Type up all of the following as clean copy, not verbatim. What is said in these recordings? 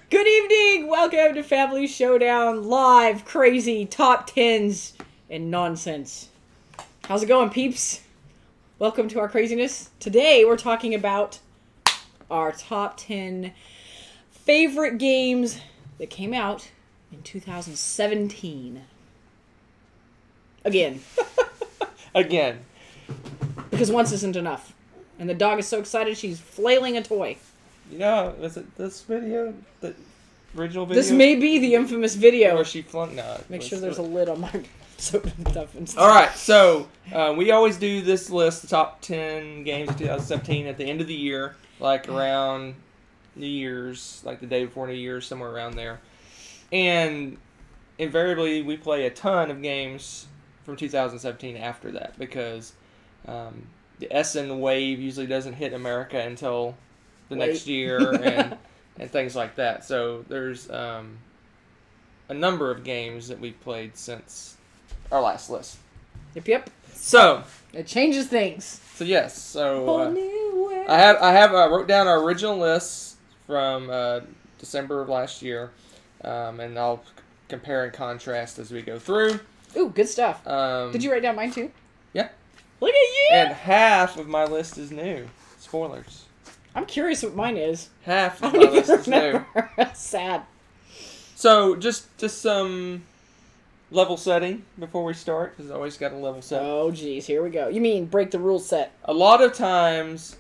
Good evening! Welcome to Family Showdown Live Crazy Top 10s and Nonsense. How's it going, peeps? Welcome to our craziness. Today we're talking about our top 10 favorite games that came out in 2017. Again. Again. Because once isn't enough. And the dog is so excited she's flailing a toy. You know, was it this video? The original video? This may be the infamous video. Where she flung... No. Make sure there's a lid on my soap and stuff. And stuff. Alright, so we always do this list, the top 10 games of 2017 at the end of the year. Like around New Year's, like the day before New Year's, somewhere around there. And invariably we play a ton of games from 2017 after that. Because the Essen wave usually doesn't hit America until... the next year and things like that. So there's a number of games that we've played since our last list. Yep. So it changes things. So yes. So I wrote down our original list from December of last year, and I'll compare and contrast as we go through. Ooh, good stuff. Did you write down mine too? Yeah. Look at you. And half of my list is new. Spoilers. I'm curious what mine is. Half of my list is new. Sad. So, just some level setting before we start, because I always got a level set. Oh, geez. Here we go. You mean break the rules set. A lot of times,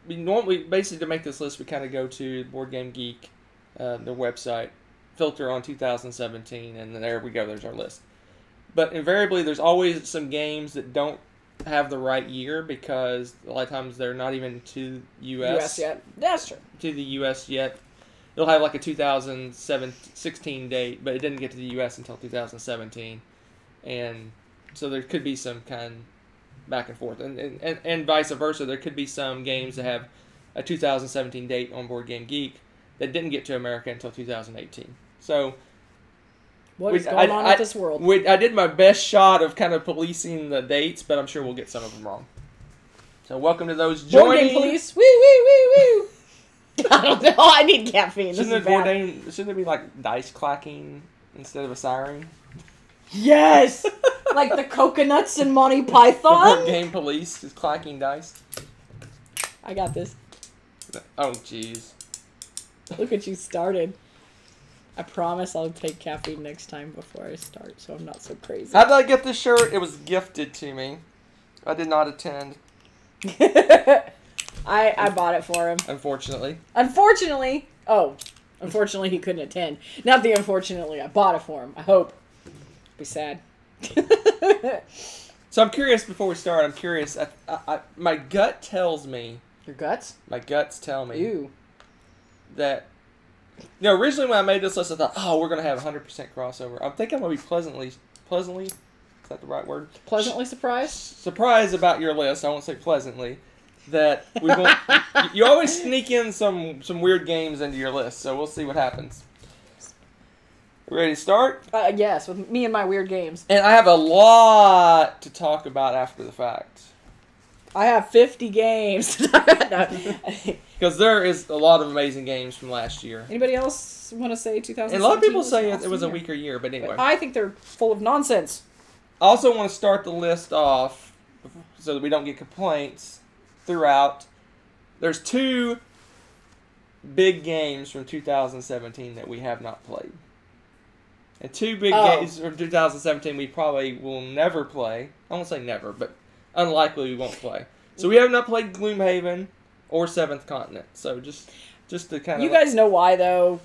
basically to make this list, we kind of go to Board Game Geek, their website, filter on 2017, and then there we go, there's our list. But invariably, there's always some games that don't have the right year because a lot of times they're not even to U.S. yet. That's true. To the U.S. yet. It'll have like a 2016 date, but it didn't get to the U.S. until 2017. And so there could be some kind of back and forth. And vice versa. There could be some games that have a 2017 date on Board Game Geek that didn't get to America until 2018. So... what is going on with this world? I did my best shot of kind of policing the dates, but I'm sure we'll get some of them wrong. So welcome to those joining. Board Game Police. Woo, woo, woo, woo. I don't know. I need caffeine. Shouldn't there be like dice clacking instead of a siren? Yes! Like the coconuts in Monty Python? Board Game Police is clacking dice. I got this. Oh, jeez. Look what you started. I promise I'll take caffeine next time before I start, so I'm not so crazy. How did I get this shirt? It was gifted to me. I did not attend. I bought it for him. Unfortunately. Unfortunately? Oh. Unfortunately, he couldn't attend. Not the unfortunately. I bought it for him. I hope. Be sad. So I'm curious, before we start, I'm curious. My gut tells me... Your guts? My guts tell me... Ew. That... You know, originally when I made this list, I thought, oh, we're going to have 100% crossover. I think I'm going to be pleasantly, is that the right word? Pleasantly surprised? Surprised about your list. I won't say pleasantly. That we won't, you always sneak in some weird games into your list, so we'll see what happens. Ready to start? Yes, with me and my weird games. And I have a lot to talk about after the fact. I have 50 games. Because there is a lot of amazing games from last year. Anybody else want to say 2017? And a lot of people say it was a weaker year, but anyway. But I think they're full of nonsense. I also want to start the list off so that we don't get complaints throughout. There's two big games from 2017 that we have not played. And two big games from 2017 we probably will never play. I won't say never, but unlikely we won't play. So we have not played Gloomhaven or Seventh Continent. So just to kind of... You guys know why, though.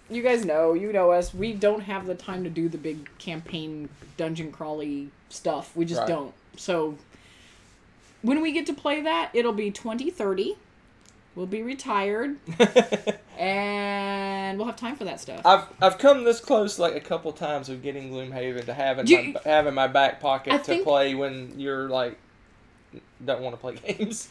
You guys know. You know us. We don't have the time to do the big campaign dungeon crawly stuff. We just don't. So when we get to play that, it'll be 2030. We'll be retired. And we'll have time for that stuff. I've come this close like a couple times of getting Gloomhaven to have in my back pocket to play when you're like don't want to play games.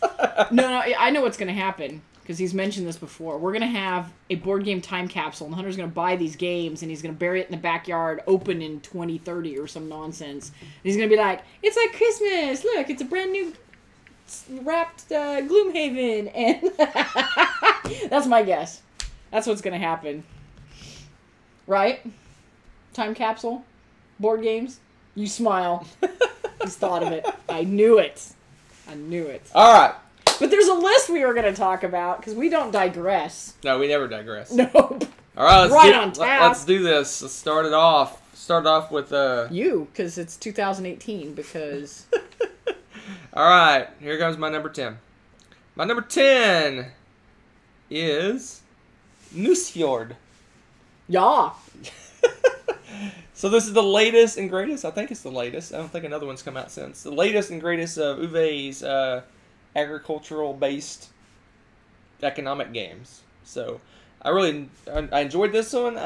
No, I know what's going to happen because he's mentioned this before. We're going to have a board game time capsule, and Hunter's going to buy these games, and he's going to bury it in the backyard, open in 2030 or some nonsense. And he's going to be like, "It's like Christmas! Look, it's a brand new wrapped Gloomhaven," and That's my guess. That's what's gonna happen. Right? Time capsule? Board games? You smile. He's thought of it. I knew it. I knew it. All right. But there's a list we were going to talk about, because we don't digress. No, we never digress. Nope. All right, Let's do this. Let's start it off. Start off with you, because it's 2018, because... All right, here comes my number 10. My number 10 is Nusfjord. Yeah. So this is the latest and greatest. I think it's the latest. I don't think another one's come out since. The latest and greatest of Uwe's agricultural-based economic games. So I enjoyed this one.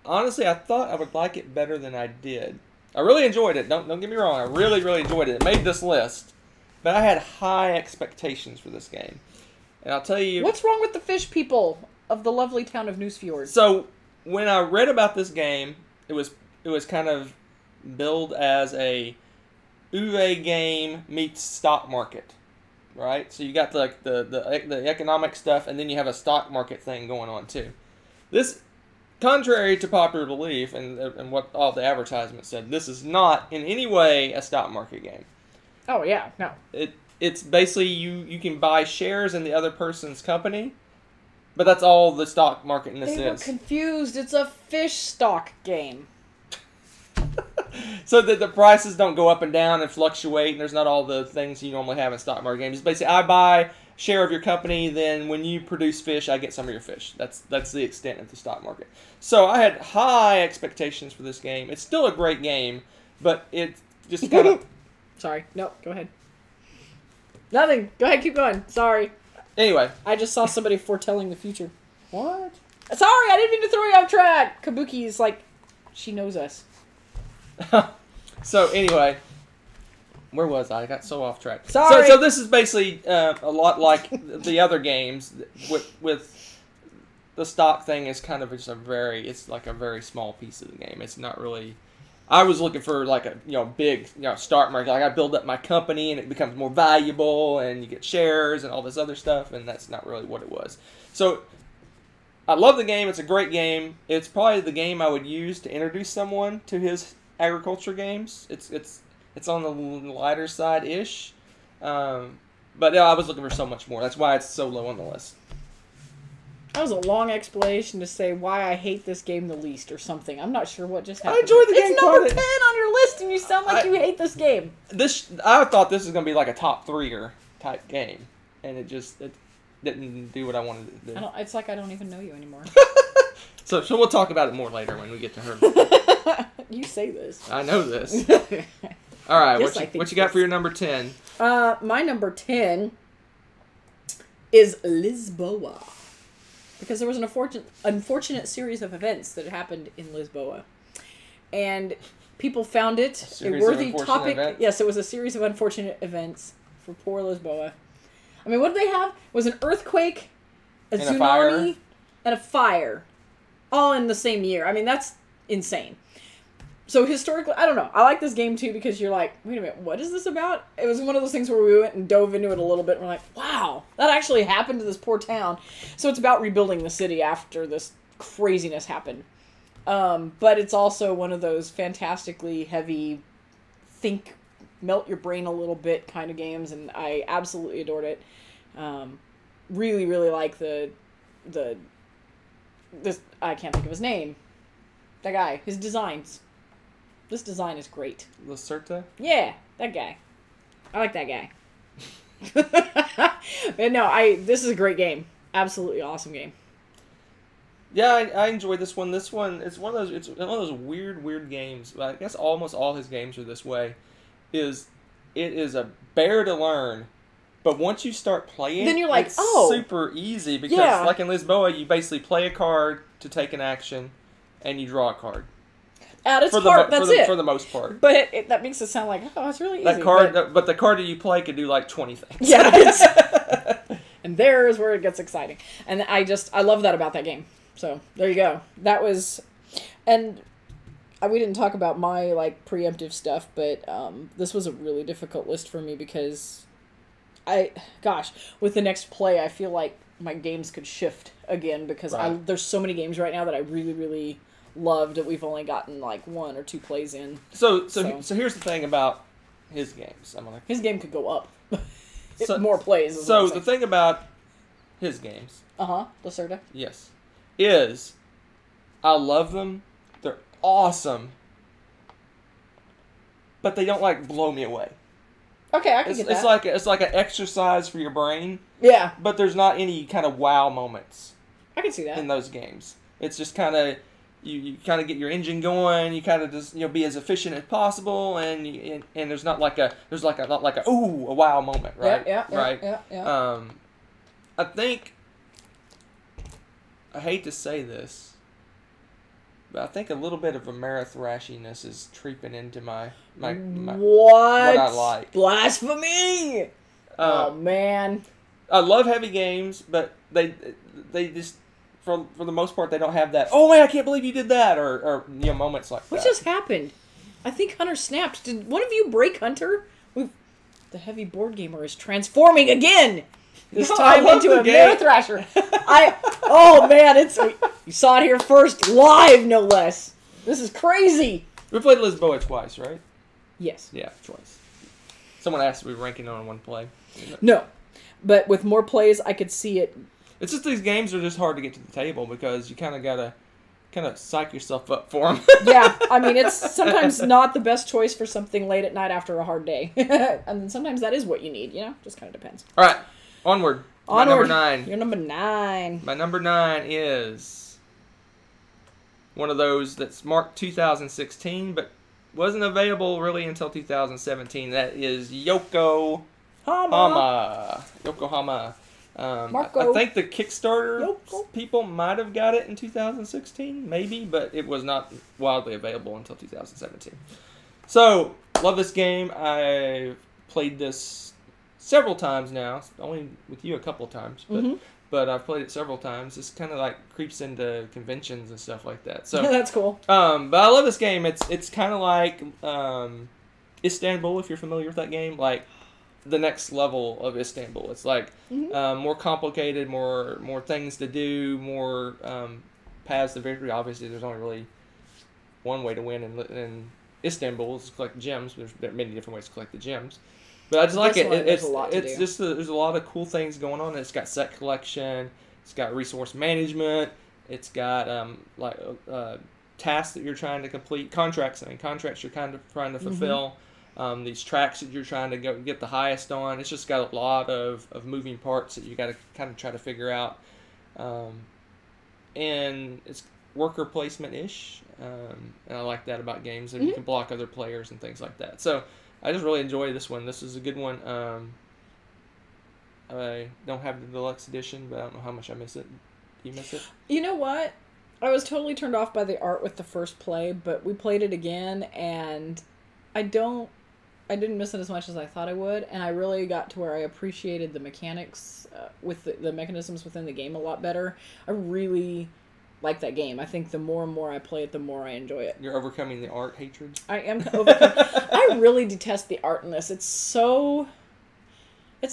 Honestly, I thought I would like it better than I did. I really enjoyed it. Don't get me wrong. I really, really enjoyed it. It made this list. But I had high expectations for this game. And I'll tell you... What's wrong with the fish people of the lovely town of Nusfjord? So, when I read about this game, it was kind of billed as a Uwe game meets stock market. Right? So you got the economic stuff, and then you have a stock market thing going on, too. This... Contrary to popular belief and what all the advertisements said, this is not in any way a stock market game. Oh, yeah, no. It's basically you can buy shares in the other person's company, but that's all the stock market in this is. They were confused. It's a fish stock game. So that the prices don't go up and down and fluctuate, and there's not all the things you normally have in stock market games. It's basically, I buy share of your company, then when you produce fish, I get some of your fish. That's the extent of the stock market. So I had high expectations for this game. It's still a great game, but it just kind of... Sorry. No, go ahead. Nothing. Go ahead, keep going. Sorry. Anyway. I just saw somebody foretelling the future. What? Sorry, I didn't mean to throw you off track. Kabuki is like, she knows us. So anyway, where was I? I got so off track. Sorry. So this is basically a lot like the other games with the stock thing is kind of just it's like a very small piece of the game. It's not really. I was looking for like a big stock market. Like I build up my company and it becomes more valuable and you get shares and all this other stuff, and that's not really what it was. So I love the game. It's a great game. It's probably the game I would use to introduce someone to his agriculture games. It's on the lighter side ish, but I was looking for so much more. That's why it's so low on the list. That was a long explanation to say why I hate this game the least or something. I'm not sure what just happened. I enjoyed the game. It's number 10 on your list, and you sound like you hate this game. I thought this was going to be like a top 3-er type game, and it didn't do what I wanted it to do. It's like I don't even know you anymore. So we'll talk about it more later when we get to her. You say this. I know this. All right, what you got for your number 10? My number 10 is Lisboa. Because there was an unfortunate series of events that happened in Lisboa. And people found it a worthy topic. Events? Yes, it was a series of unfortunate events for poor Lisboa. I mean, what did they have? It was an earthquake, a tsunami, and a fire. All in the same year. I mean, that's insane. So historically, I don't know. I like this game too because you're like, wait a minute, what is this about? It was one of those things where we went and dove into it a little bit and we're like, wow, that actually happened to this poor town. So it's about rebuilding the city after this craziness happened. But it's also one of those fantastically heavy, melt your brain a little bit kind of games, and I absolutely adored it. Really, really like this, I can't think of his name. That guy, his designs. This design is great. Lacerta? Yeah, that guy. I like that guy. But no, this is a great game. Absolutely awesome game. Yeah, I enjoyed this one. This one, it's one of those weird games. I guess almost all his games are this way. It is a bear to learn, but once you start playing, then you're like, it's super easy because like in Lisboa, you basically play a card to take an action, and you draw a card. At its heart, that's it. For the most part. But that makes it sound like, it's really easy. But the card that you play could do like 20 things. Yeah. And there's where it gets exciting. And I love that about that game. So, there you go. That was... And we didn't talk about my, preemptive stuff, but this was a really difficult list for me because with the next play, I feel like my games could shift again, because Right. there's so many games right now that I really, really loved that we've only gotten like 1 or 2 plays in. So So- here's the thing about his games. His game could go up. So- More plays. Is So what the thing about his games, Lacerda. yes, is I love them. They're awesome, but they don't like blow me away. Okay, I can It's, get that. it's like an exercise for your brain, Yeah, but there's not any kind of wow moments I can see that. in those games. It's just kind of you kind of get your engine going. You kind of just be as efficient as possible, and there's not like a ooh a wow moment, right? Yeah, right. yeah. I think I hate to say this, but I think a little bit of Amerithrashiness is creeping into my What I like. Blasphemy! Oh um, man. I love heavy games, but they just for the most part they don't have that. Oh man, I can't believe you did that, or moments like What that. just happened? I think Hunter snapped. Did one of you break Hunter? The heavy board gamer is transforming again. This No, time I love into the a game. Mare Thrasher. Oh man, you saw it here first, live no less. This is crazy. We played Lisboa twice, right? Yes. Yeah, twice. Someone asked if we were ranking on one play. No, but with more plays, I could see it. It's just these games are just hard to get to the table because you kind of gotta psych yourself up for them. Yeah, I mean, it's sometimes not the best choice for something late at night after a hard day. And sometimes that is what you need, just kind of depends. All right, onward. My number 9. You're number 9. My number 9 is one of those that's marked 2016, but wasn't available really until 2017. That is Yokohama. Yokohama. Marco. I think the Kickstarter Yoko. people might have got it in 2016, maybe, but it was not widely available until 2017. So, love this game. I've played this several times now, only with you a couple of times, but I've played it several times. This kind of like creeps into conventions and stuff like that. So That's cool. but I love this game. It's kind of like Istanbul, if you're familiar with that game, like the next level of Istanbul. It's like more complicated, more things to do, more paths to victory. Obviously, there's only really one way to win in Istanbul is to collect gems. There are many different ways to collect the gems. But I just like it. There's a lot to do. Just there's a lot of cool things going on. It's got set collection. It's got resource management. It's got tasks that you're trying to complete. Contracts you're kind of trying to fulfill. These tracks that you're trying to get the highest on. It's just got a lot of moving parts that you got to kind of try to figure out. And it's worker placement-ish. And I like that about games. And you can block other players and things like that. So I just really enjoy this one. This is a good one. I don't have the deluxe edition, but I don't know how much I miss it. Do you miss it? You know what? I was totally turned off by the art with the first play, but we played it again, and I didn't miss it as much as I thought I would, and I really got to where I appreciated the mechanics with the mechanisms within the game a lot better. I really like that game. I think the more and more I play it, the more I enjoy it. You're overcoming the art hatred? I am overcoming. I really detest the art in this. It's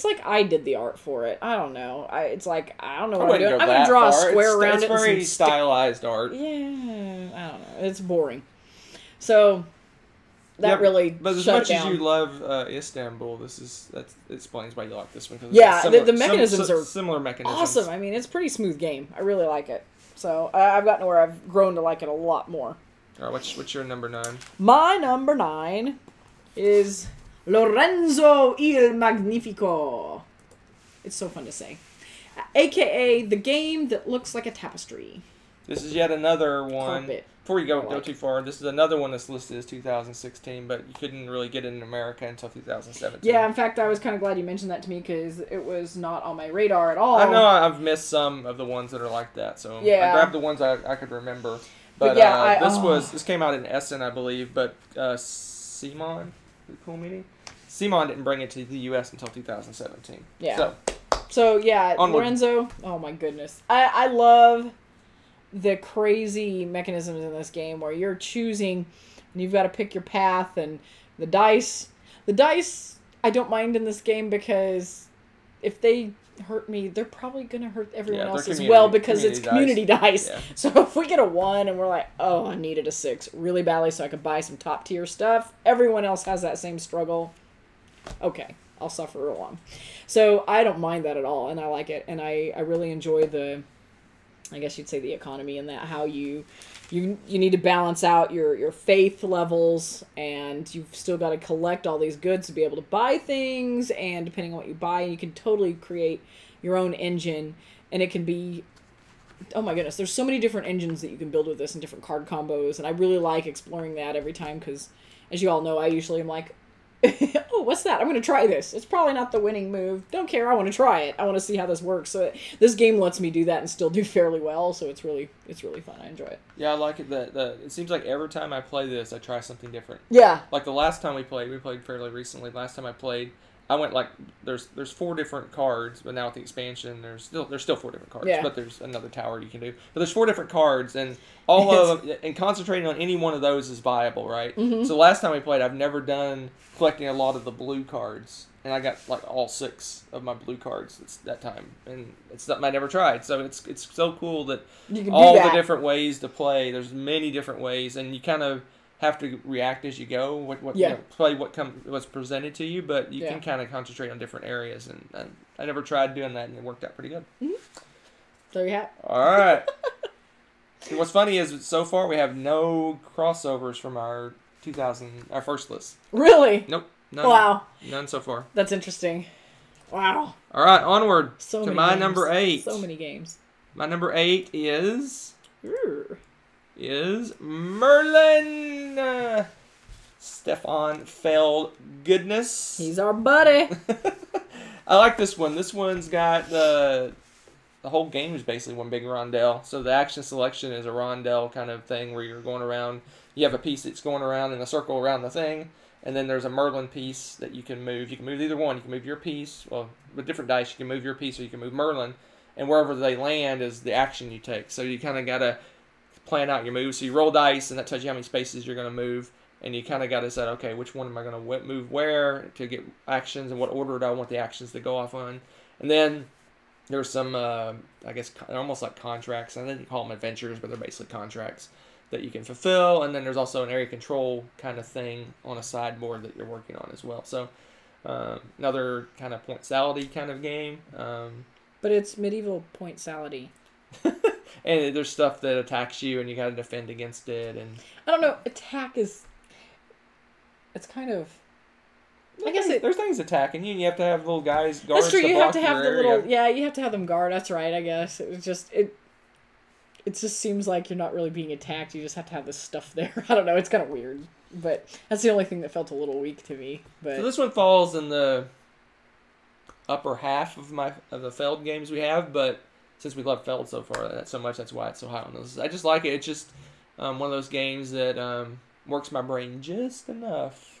like I did the art for it. I don't know. It's like, I don't know what I'm doing. I'm going to draw a square around it. It's very stylized art. Yeah, I don't know. It's boring. So that really But as shut much it as down. you love Istanbul, that explains why you like this one. Cause Yeah, it's the mechanisms are similar mechanisms. awesome. I mean, it's a pretty smooth game. I really like it. So I've gotten to where I've grown to like it a lot more. All right, what's your number 9? My number 9 is Lorenzo il Magnifico. It's so fun to say. AKA the game that looks like a tapestry. This is yet another one. Carpet. Before you go like too far, this is another one that's listed as 2016, but you couldn't really get it in America until 2017. Yeah, in fact, I was kind of glad you mentioned that to me because it was not on my radar at all. I know I've missed some of the ones that are like that, so Yeah. I grabbed the ones I could remember. But yeah, this came out in Essen, I believe, but Simon, cool meeting. Simon didn't bring it to the U.S. until 2017. Yeah. So yeah, Onward. Lorenzo. Oh my goodness, I love the crazy mechanisms in this game where you're choosing, and you've got to pick your path, and the dice. I don't mind in this game because if they hurt me, they're probably going to hurt everyone Yeah, else they're as well because it's community community dice. dice. Yeah. So if we get a 1 and we're like, oh, I needed a 6 really badly so I could buy some top tier stuff, everyone else has that same struggle. Okay, I'll suffer along. So I don't mind that at all, and I like it, and I really enjoy the, I guess you'd say, the economy and that how you need to balance out your faith levels, and you've still got to collect all these goods to be able to buy things, and depending on what you buy, you can totally create your own engine, and it can be, oh my goodness, there's so many different engines that you can build with this and different card combos, and I really like exploring that every time because, as you all know, I usually am like, oh, what's that? I'm going to try this. It's probably not the winning move. Don't care. I want to try it. I want to see how this works. So this game lets me do that and still do fairly well. So it's really fun. I enjoy it. Yeah, I like it. It seems like every time I play this, I try something different. Yeah. Like the last time we played fairly recently. Last time I played, I went like there's 4 different cards, but now with the expansion, there's still 4 different cards. Yeah. But there's another tower you can do. But there's 4 different cards, and all of them, and concentrating on any one of those is viable, right? Mm-hmm. So last time we played, I've never done collecting a lot of the blue cards, and I got like all 6 of my blue cards that time, and it's something I never tried. So it's so cool that You can all do that. the different ways to play. There's many different ways, and you kind of have to react as you go. Play what's presented to you, but you can kind of concentrate on different areas. And I never tried doing that, and it worked out pretty good. Mm-hmm. There you have. All right. See, what's funny is so far we have no crossovers from our first list. Really? Nope. None, Wow. None so far. That's interesting. Wow. All right, onward So to many my games. number 8. So many games. My number 8 is Urgh. Merlin. Stefan Feld goodness. He's our buddy. I like this one. This one's got the whole game is basically one big rondelle. So the action selection is a rondelle kind of thing where you're going around. You have a piece that's going around in a circle around the thing, and then there's a Merlin piece that you can move. You can move either one. You can move your piece. Well, with different dice, you can move your piece or you can move Merlin. And wherever they land is the action you take. So you kind of got to plan out your moves. So you roll dice, and that tells you how many spaces you're going to move. And you kind of got to say, okay, which one am I going to move where to get actions, and what order do I want the actions to go off on. And then there's some, I guess, almost like contracts. I didn't call them adventures, but they're basically contracts that you can fulfill. And then there's also an area control kind of thing on a sideboard that you're working on as well. So another kind of point-sality kind of game. But it's medieval point salady. And there's stuff that attacks you, and you got to defend against it. And I don't know. Attack is. It's kind of. I guess there's things attacking you, and you have to have little guys guards. That's true. To You have block to have your the area. little. Yeah, you have to have them guard. That's right. I guess it was just it. It just seems like you're not really being attacked. You just have to have this stuff there. I don't know. It's kind of weird, but that's the only thing that felt a little weak to me. But So this one falls in the upper half of the Feld games we have, but since we love Feld so far so much, that's why it's so high on those. I just like it. It's just one of those games that works my brain just enough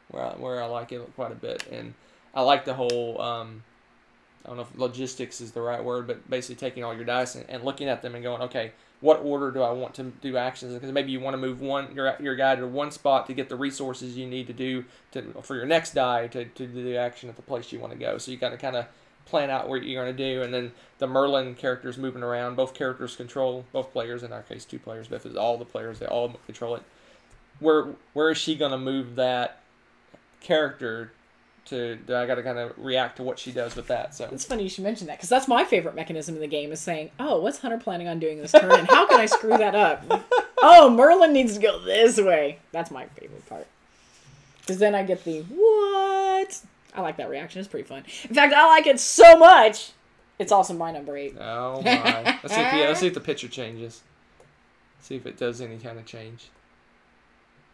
where I like it quite a bit, and I like the whole. I don't know if logistics is the right word, but basically taking all your dice and looking at them and going, okay, what order do I want to do actions? Because maybe you want to move your guy to one spot to get the resources you need to do for your next die to do the action at the place you want to go. So you got to kind of plan out what you're going to do, and then the Merlin characters moving around. Both characters control, both players, in our case 2 players, but if it's all the players, they all control it. Where is she going to move that character to? I got to kind of react to what she does with that. So it's funny you should mention that, because that's my favorite mechanism in the game, is saying, oh, what's Hunter planning on doing this turn, and how can I screw that up? Oh, Merlin needs to go this way. That's my favorite part. Because then I get the, what? I like that reaction. It's pretty fun. In fact, I like it so much, it's also my number 8. Oh my! Let's see if the picture changes. See if it does any kind of change.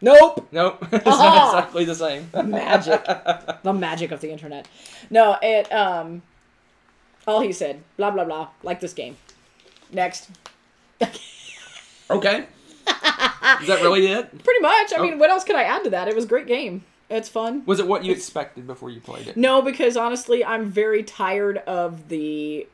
Nope. Nope. It's not exactly the same. Magic. The magic of the internet. No, it, all he said, blah, blah, blah, like this game. Next. Okay. Is that really it? Pretty much. I mean, what else could I add to that? It was a great game. It's fun. Was it what you expected before you played it? No, because honestly, I'm very tired of the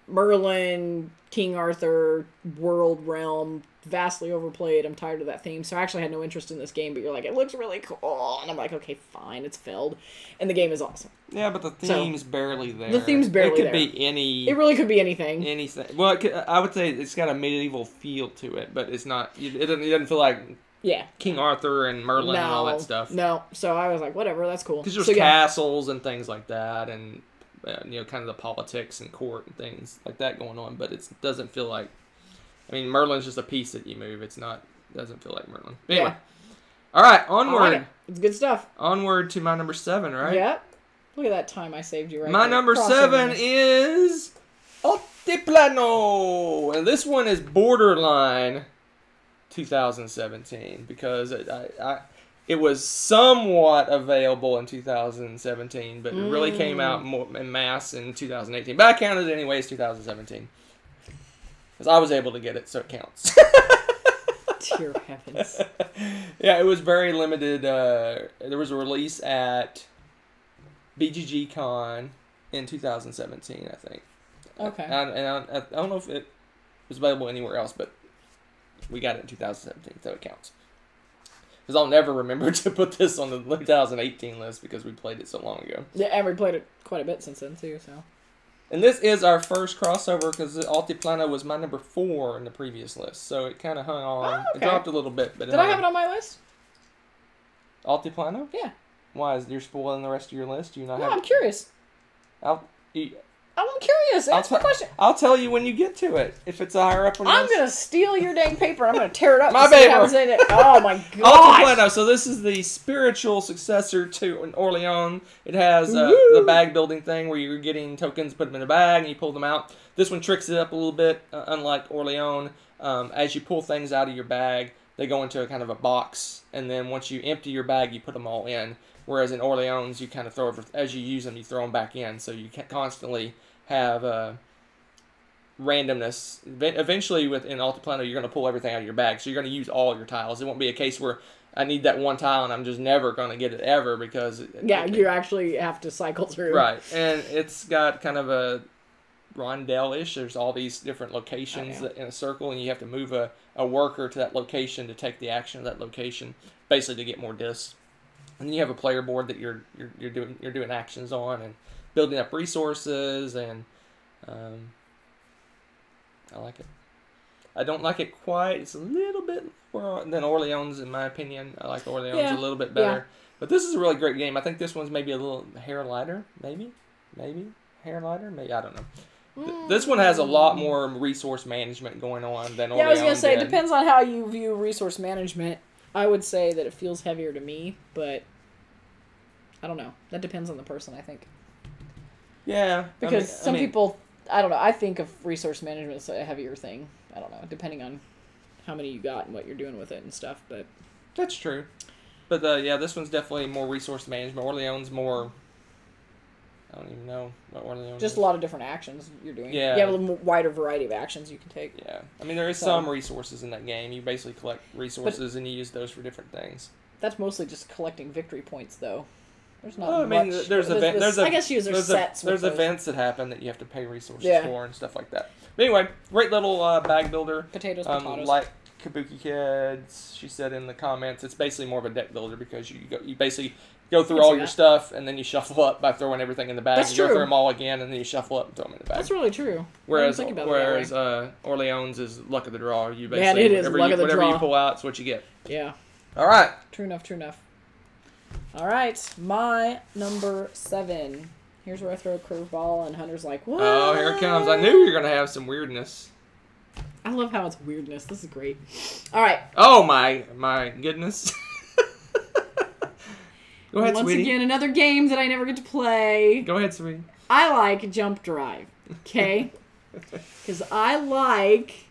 Merlin, King Arthur, World Realm, vastly overplayed. I'm tired of that theme. So I actually had no interest in this game, but you're like, it looks really cool. And I'm like, okay, fine, it's filled. And the game is awesome. Yeah, but the theme's barely there. The theme's barely there. It could be any... It really could be anything. Anything. Well, I would say it's got a medieval feel to it, but it's not... It doesn't feel like... Yeah. King Arthur and Merlin and all that stuff. No. So I was like, whatever, that's cool. Because there's castles and things like that, and kind of the politics and court and things like that going on, but it doesn't feel like... I mean, Merlin's just a piece that you move. It doesn't feel like Merlin. Anyway. Yeah. All right, onward. I like it. It's good stuff. Onward to my number 7, right? Yep. Look at that time I saved you right My there. number 7 is Altiplano, and this one is borderline 2017 because it was somewhat available in 2017, but it really came out more en masse in 2018. But I counted it anyway as 2017 because I was able to get it, so it counts. Dear heavens. Yeah, it was very limited. There was a release at BGG Con in 2017, I think. Okay. I don't know if it was available anywhere else, but we got it in 2017, so it counts. Because I'll never remember to put this on the 2018 list because we played it so long ago. Yeah, and we played it quite a bit since then, too, so... And this is our first crossover because Altiplano was my number 4 in the previous list, so it kind of hung on. Oh, okay. It dropped a little bit, but Did I have it on my list? Altiplano? Yeah. Why is you're spoiling the rest of your list? Do you not No, have? I'm curious. I'm curious. Answer the question. I'll tell you when you get to it. If it's higher up on your I'm list. gonna steal your dang paper. I'm gonna tear it up. My and see paper. how it's in it. Oh my Altiplano. god. So this is the spiritual successor to Orleans. It has the bag building thing where you're getting tokens, put them in a bag, and you pull them out. This one tricks it up a little bit, unlike Orleans. As you pull things out of your bag, they go into a kind of a box, and then once you empty your bag, you put them all in. Whereas in Orleans, you kind of throw as you use them, you throw them back in, so you can constantly have randomness. Eventually, in Altiplano, you're going to pull everything out of your bag, so you're going to use all your tiles. It won't be a case where I need that one tile and I'm just never going to get it ever because... You actually have to cycle through. Right, and it's got kind of a rondelle-ish. There's all these different locations in a circle, and you have to move a worker to that location to take the action of that location, basically to get more discs. And then you have a player board that you're doing actions on and building up resources, and I like it. I don't like it quite. It's a little bit lower than Orleans, in my opinion. I like Orleans a little bit better. Yeah. But this is a really great game. I think this one's maybe a little hair lighter. Maybe hair lighter. Maybe, I don't know. This one has a lot more resource management going on than Orleans. Yeah, I was gonna say it depends on how you view resource management. I would say that it feels heavier to me, but I don't know. That depends on the person, I think. Yeah. Because some people, I don't know, I think of resource management as a heavier thing. I don't know, depending on how many you got and what you're doing with it and stuff, but... That's true. But, yeah, this one's definitely more resource management. Orleans more... I don't even know what Orleans Just is. A lot of different actions you're doing. Yeah. You have a little wider variety of actions you can take. Yeah. I mean, there is some resources in that game. You basically collect resources and you use those for different things. That's mostly just collecting victory points, though. There's not I much. mean, I guess there's sets. There's events that happen that you have to pay resources for and stuff like that. But anyway, great little bag builder. Potatoes. Like Kabuki Kids, she said in the comments, it's basically more of a deck builder because you basically go through all your stuff and then you shuffle up by throwing everything in the bag. That's you true. Go through them all again and then you shuffle up and throw them in the bag. That's really true. Whereas Orleans is luck of the draw. You basically Man, it is luck of the draw. Whatever you pull out, it's what you get. Yeah. All right. True enough. All right, my number 7. Here's where I throw a curveball, and Hunter's like, what? Oh, here it comes. I knew you were going to have some weirdness. I love how it's weirdness. This is great. All right. Oh, my goodness. Go ahead, Once sweetie. again, another game that I never get to play. Go ahead, sweetie. I like Jump Drive, okay? Because I like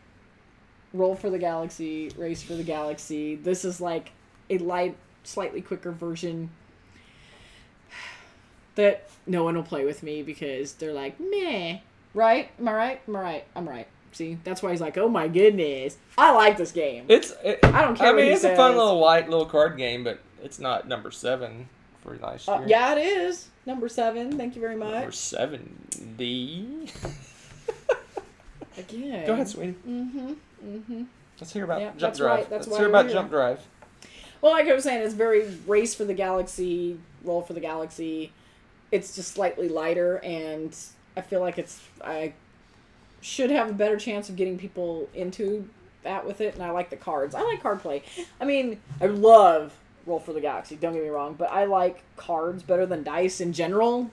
Roll for the Galaxy, Race for the Galaxy. This is like a light, slightly quicker version that no one will play with me because they're like, meh. Right? Am I right? I'm right. See? That's why he's like, oh my goodness. I like this game. I don't care what he it's says. a fun little card game, but it's not number 7 for last year. Yeah, it is. Number 7. Thank you very much. Number 7. D. Again. Go ahead, sweetie. Mm-hmm. Let's hear about Yeah, Jump that's Drive. right. That's Let's why hear we're about here. Jump Drive. Well, like I was saying, it's very Race for the Galaxy, Roll for the Galaxy. It's just slightly lighter, and I feel like I should have a better chance of getting people into that with it, and I like the cards. I like card play. I mean, I love Roll for the Galaxy, don't get me wrong, but I like cards better than dice in general.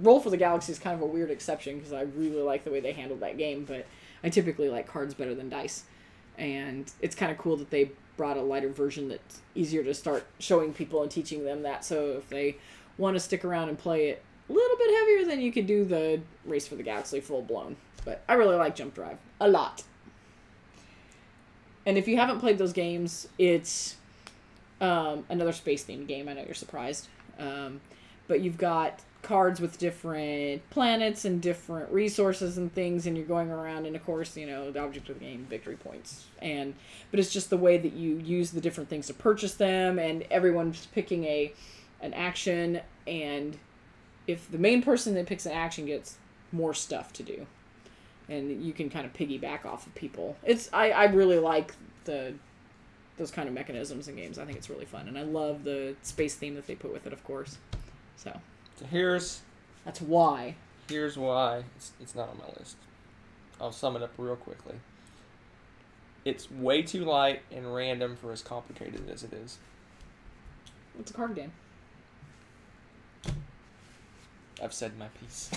Roll for the Galaxy is kind of a weird exception, because I really like the way they handled that game, but I typically like cards better than dice. And it's kind of cool that they brought a lighter version that's easier to start showing people and teaching them that. So if they want to stick around and play it a little bit heavier, then you could do the Race for the Galaxy full blown. But I really like Jump Drive a lot. And if you haven't played those games, it's another space-themed game. I know you're surprised. But you've got cards with different planets and different resources and things, and you're going around, and of course, you know, the object of the game, victory points. But it's just the way that you use the different things to purchase them, and everyone's picking an action, and if the main person that picks an action gets more stuff to do, and you can kind of piggyback off of people. I really like those kind of mechanisms in games. I think it's really fun, and I love the space theme that they put with it, of course. So That's why. Here's why it's not on my list. I'll sum it up real quickly. It's way too light and random for as complicated as it is. It's a card game. I've said my piece.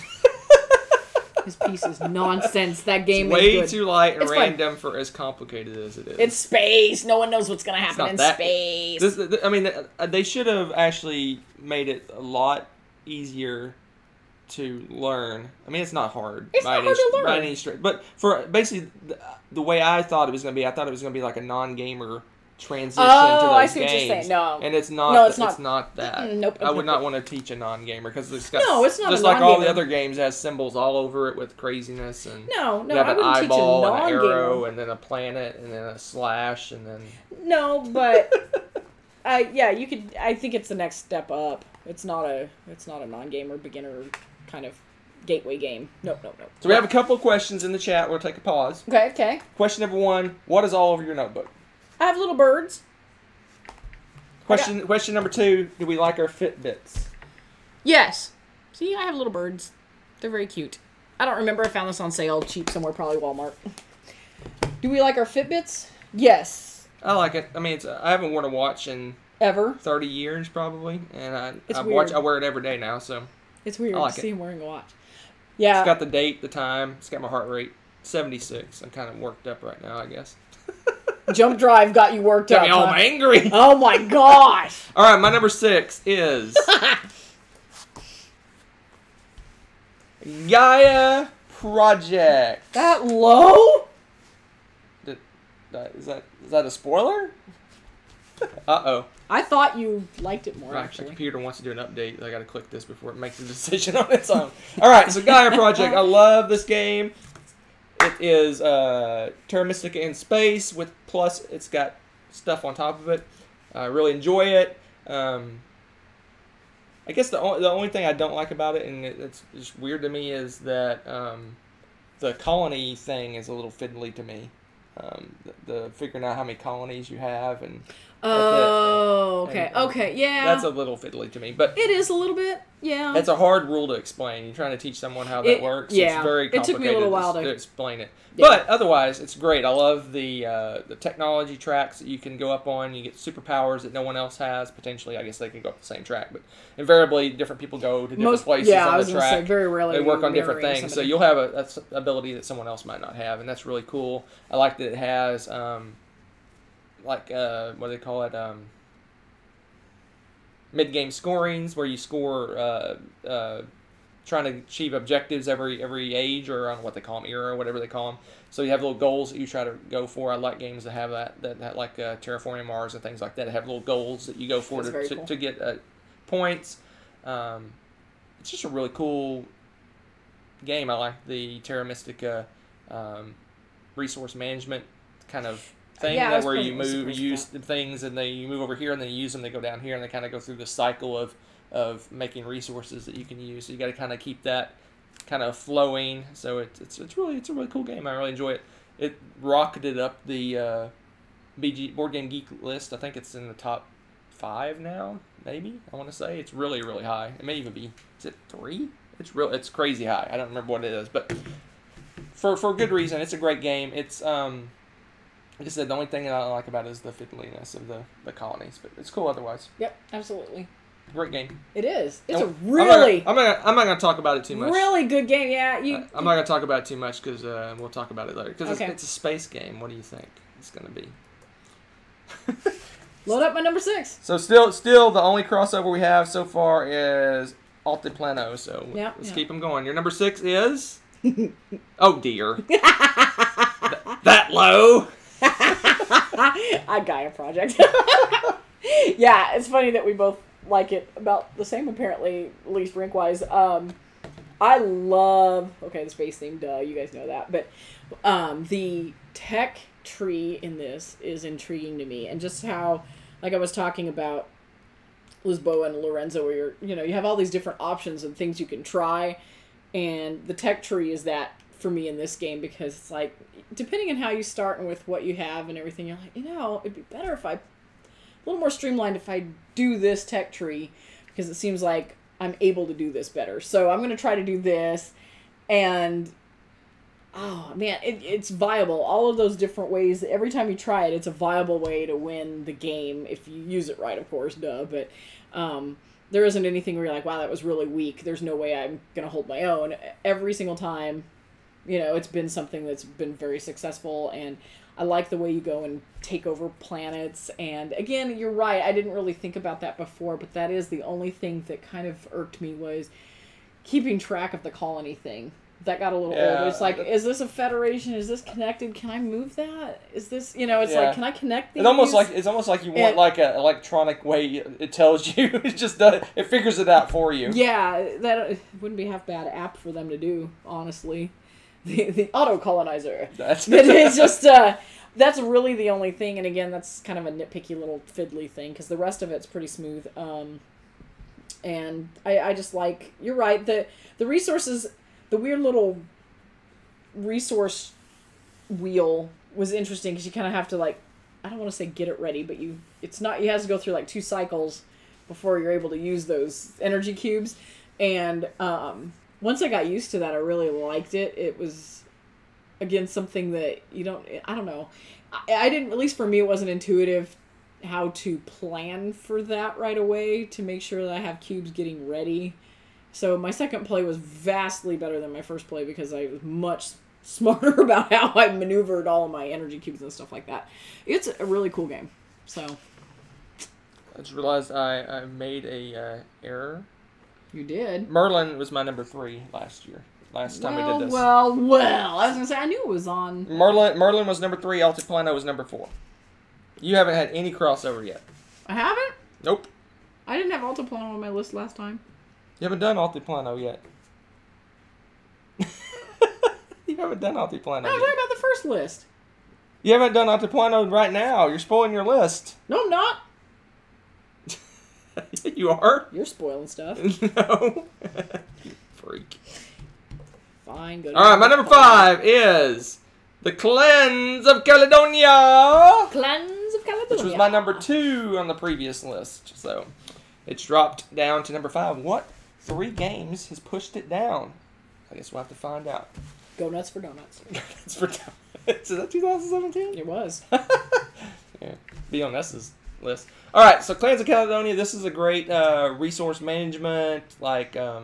His piece is nonsense. That game it's is way good. too light and It's random for as complicated as it is. It's space. No one knows what's going to happen in space. They should have actually made it a lot easier to learn. I mean, it's not hard. It's not hard to learn. By any stretch. But for basically the way I thought it was going to be, I thought it was going to be like a non-gamer transition to those I see games. what you're saying. No. And it's not. No, it's It's not. not that. Nope. I would not want to teach a non-gamer because it's got No, it's not just a like all the non-gamer. other games, it has symbols all over it with craziness and No, you have I an wouldn't teach a eyeball and an non-gamer. arrow and then a planet and then a slash and then No, but yeah, you could. I think it's the next step up. It's not a non-gamer beginner kind of gateway game. Nope. So we have a couple of questions in the chat. We'll take a pause. Okay. Question number 1: what is all over your notebook? I have little birds. Question number 2: do we like our Fitbits? Yes. See, I have little birds. They're very cute. I don't remember. I found this on sale, cheap somewhere, probably Walmart. Do we like our Fitbits? Yes. I like it. I mean, I haven't worn a watch in Ever. 30 years probably, and It's I weird. wear it every day now. So It's weird I like to it. see him wearing a watch. Yeah. it's got the date, the time. It's got my heart rate 76. I'm kind of worked up right now, I guess. Jump Drive got you worked Got up. me all huh? angry. Oh my gosh. All right, my number 6 is Gaia Project. That low? Is that a spoiler? Uh-oh. I thought you liked it more, Right, the actually. computer wants to do an update. I got to click this before it makes a decision on its own. All right, so Gaia Project. I love this game. It is Terra Mystica in space plus it's got stuff on top of it. I really enjoy it. I guess the only thing I don't like about it, and it's just weird to me, is that the colony thing is a little fiddly to me. The figuring out how many colonies you have and Oh, okay. and Okay, yeah. that's a little fiddly to me, but It is a little bit, yeah. it's a hard rule to explain. You're trying to teach someone how that works. yeah. It's very It took complicated me a little while to explain it. Yeah. But otherwise, it's great. I love the technology tracks that you can go up on. You get superpowers that no one else has. Potentially, I guess they can go up the same track, but invariably, different people go to different places yeah, I on was the gonna track. say very rarely They work on different mirroring things, so somebody. you'll have a ability that someone else might not have, and that's really cool. I like that it has what do they call it? Mid-game scorings, where you score trying to achieve objectives every age, or I don't know what they call them, era, or whatever they call them. So you have little goals that you try to go for. I like games that have that like Terraforming Mars and things like that. Have little goals that you go for That's very cool. to get points. It's just a really cool game. I like the Terra Mystica resource management kind of thing, Yeah, that where you pretty use the things and you move over here and then you use them, they go down here, and they kind of go through the cycle of making resources that you can use. So you got to kind of keep that kind of flowing. So it's a really cool game. I really enjoy it. It rocketed up the Board Game Geek list. I think it's in the top 5 now. Maybe I want to say it's really high. It may even be. Is it 3? It's crazy high. I don't remember what it is, but for good reason. It's a great game. It's like I said, the only thing that I don't like about it is the fiddliness of the colonies, but it's cool otherwise. Yep, absolutely. Great game. It is. It's No, a really, I'm not gonna talk about it too much. really good game. Yeah, I'm not gonna talk about it too much because we'll talk about it later. Because Okay. it's a space game. What do you think it's gonna be? Load up my number 6. So still the only crossover we have so far is Altiplano. So Yeah, let's yeah. keep them going. Your number 6 is. Oh dear. That low. A Gaia project. Yeah, it's funny that we both like it about the same, apparently, at least rank-wise. I love, the space theme, duh, you guys know that, but the tech tree in this is intriguing to me, and just how, like I was talking about Lisboa and Lorenzo, where you have all these different options and things you can try, and the tech tree is that for me in this game, because it's like, depending on how you start and with what you have and everything, you're like, it'd be better if a little more streamlined if I do this tech tree, because it seems like I'm able to do this better. So I'm going to try to do this, and oh man, it's viable. All of those different ways, every time you try it, it's a viable way to win the game if you use it right, of course, duh. But there isn't anything where you're like, wow, that was really weak. There's no way I'm going to hold my own. Every single time, it's been something that's been very successful, and I like the way you go and take over planets. And again, you're right, I didn't really think about that before, but that is the only thing that kind of irked me, was keeping track of the colony thing. That got a little old. It's like, is this a federation? Is this connected? Can I move that? Is this, it's like, can I connect these? It's almost like you want like an electronic way it tells you. It just does, it figures it out for you. Yeah, that wouldn't be half bad app for them to do, honestly. The auto colonizer. But it's just that's really the only thing, and again, that's kind of a nitpicky little fiddly thing, because the rest of it's pretty smooth. And I just like, you're right, the resources, the weird little resource wheel was interesting, because you kind of have to, like, I don't want to say get it ready, but you have to go through like 2 cycles before you're able to use those energy cubes. And once I got used to that, I really liked it. It was, again, something that I don't know. I didn't, at least for me, it wasn't intuitive how to plan for that right away to make sure that I have cubes getting ready. So my second play was vastly better than my first play, because I was much smarter about how I maneuvered all of my energy cubes and stuff like that. It's a really cool game. So I just realized I made a error. You did. Merlin was my number 3 last year. Last time we did this. Well. I was gonna say, I knew it was on. Merlin was number 3. Altiplano was number 4. You haven't had any crossover yet. I haven't? Nope. I didn't have Altiplano on my list last time. You haven't done Altiplano yet. You haven't done Altiplano No, I'm yet. talking about the first list. You haven't done Altiplano right now. You're spoiling your list. No, I'm not. You are? You're spoiling stuff. No. You freak. Fine, go to Alright, my number 5 is The Cleanse of Caledonia. Cleanse of Caledonia. Which was my number 2 on the previous list. So it's dropped down to number 5. What 3 games has pushed it down? I guess we'll have to find out. Go nuts for donuts. It's for is that 2017? It was. Yeah, be on Ness's list. All right, so Clans of Caledonia. This is a great resource management, like I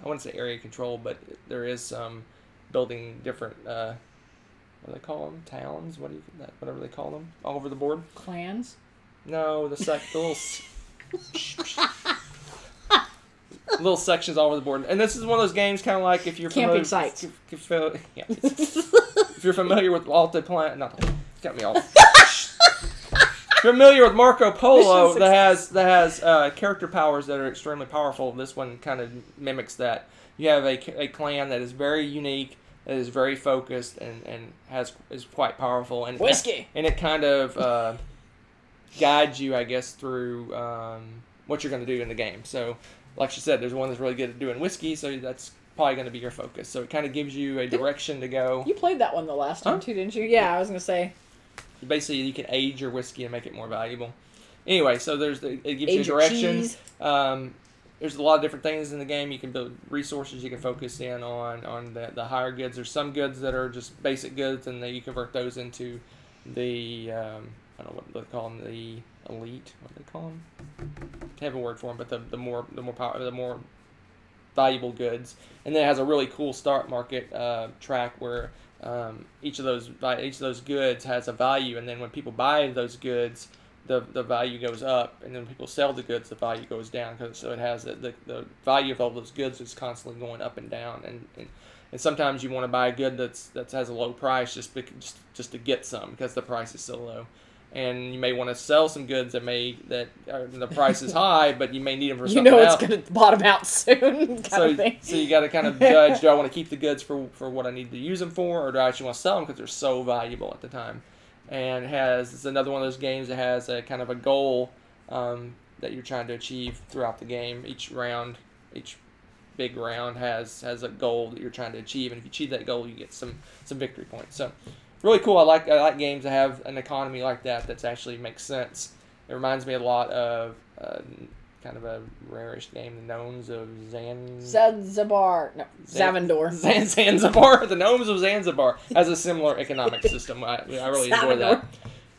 wouldn't say area control, but there is some building different. What do they call them? Towns? Whatever they call them, all over the board. Clans? No, the little little sections all over the board. And this is one of those games, kind of like if you're Camping familiar, sites. Yeah. If you're familiar with Altiplano, got me all. Familiar with Marco Polo, that has character powers that are extremely powerful. This one kind of mimics that. You have a clan that is very unique, that is very focused, and is quite powerful. And Whiskey. And it kind of guides you, I guess, through what you're going to do in the game. So, like she said, there's one that's really good at doing whiskey, so that's probably going to be your focus. So it kind of gives you a direction to go. You played that one the last time too, didn't you? Yeah, I was gonna say. Basically, you can age your whiskey and make it more valuable. Anyway, so it gives Age you your direction. cheese. There's a lot of different things in the game. You can build resources. You can focus in on the higher goods. There's some goods that are just basic goods, and then you convert those into the I don't know what they call them, the elite. What do they call them? I have a word for them, but the more valuable goods. And then it has a really cool stock market track where each of those goods has a value, and then when people buy those goods, the value goes up, and then people sell the goods, the value goes down. So it has the value of all those goods is constantly going up and down, and sometimes you want to buy a good that has a low price just to get some because the price is so low, and you may want to sell some goods the price is high, but you may need them for something else. It's going to bottom out soon. So you got to kind of judge: do I want to keep the goods for what I need to use them for, or do I actually want to sell them because they're so valuable at the time? And it's another one of those games that has a kind of a goal that you're trying to achieve throughout the game. Each big round has a goal that you're trying to achieve, and if you achieve that goal, you get some victory points. So really cool. I like games that have an economy like that actually makes sense. It reminds me a lot of kind of a rarish game, the Gnomes of Zanzibar. No, Zavendor. Zanzibar. The Gnomes of Zanzibar has a similar economic system. I really enjoy that.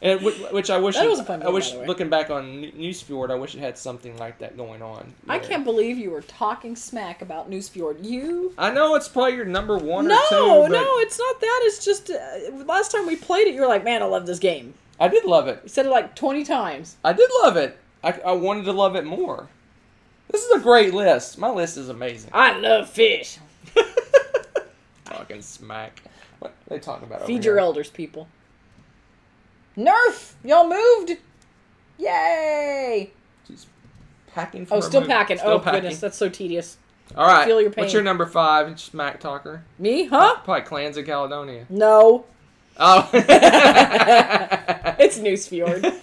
And which I wish. That was a fun game, I wish, by the way. Looking back on Newsfjord, I wish it had something like that going on. I can't believe you were talking smack about Newsfjord. I know it's probably your number one or two. No, it's not that. It's just last time we played it, you were like, "Man, I love this game." I did love it. You said it like 20 times. I did love it. I wanted to love it more. This is a great list. My list is amazing. I love fish. Talking smack. What are they talking about? Feed your elders, people. Nerf! Y'all moved! Yay! She's packing for still move. packing. Still packing. Goodness, that's so tedious. All right. I feel your pain. What's your number 5? Smack talker. Me? Huh? Probably Clans of Caledonia. No. Oh. It's Newsfjord.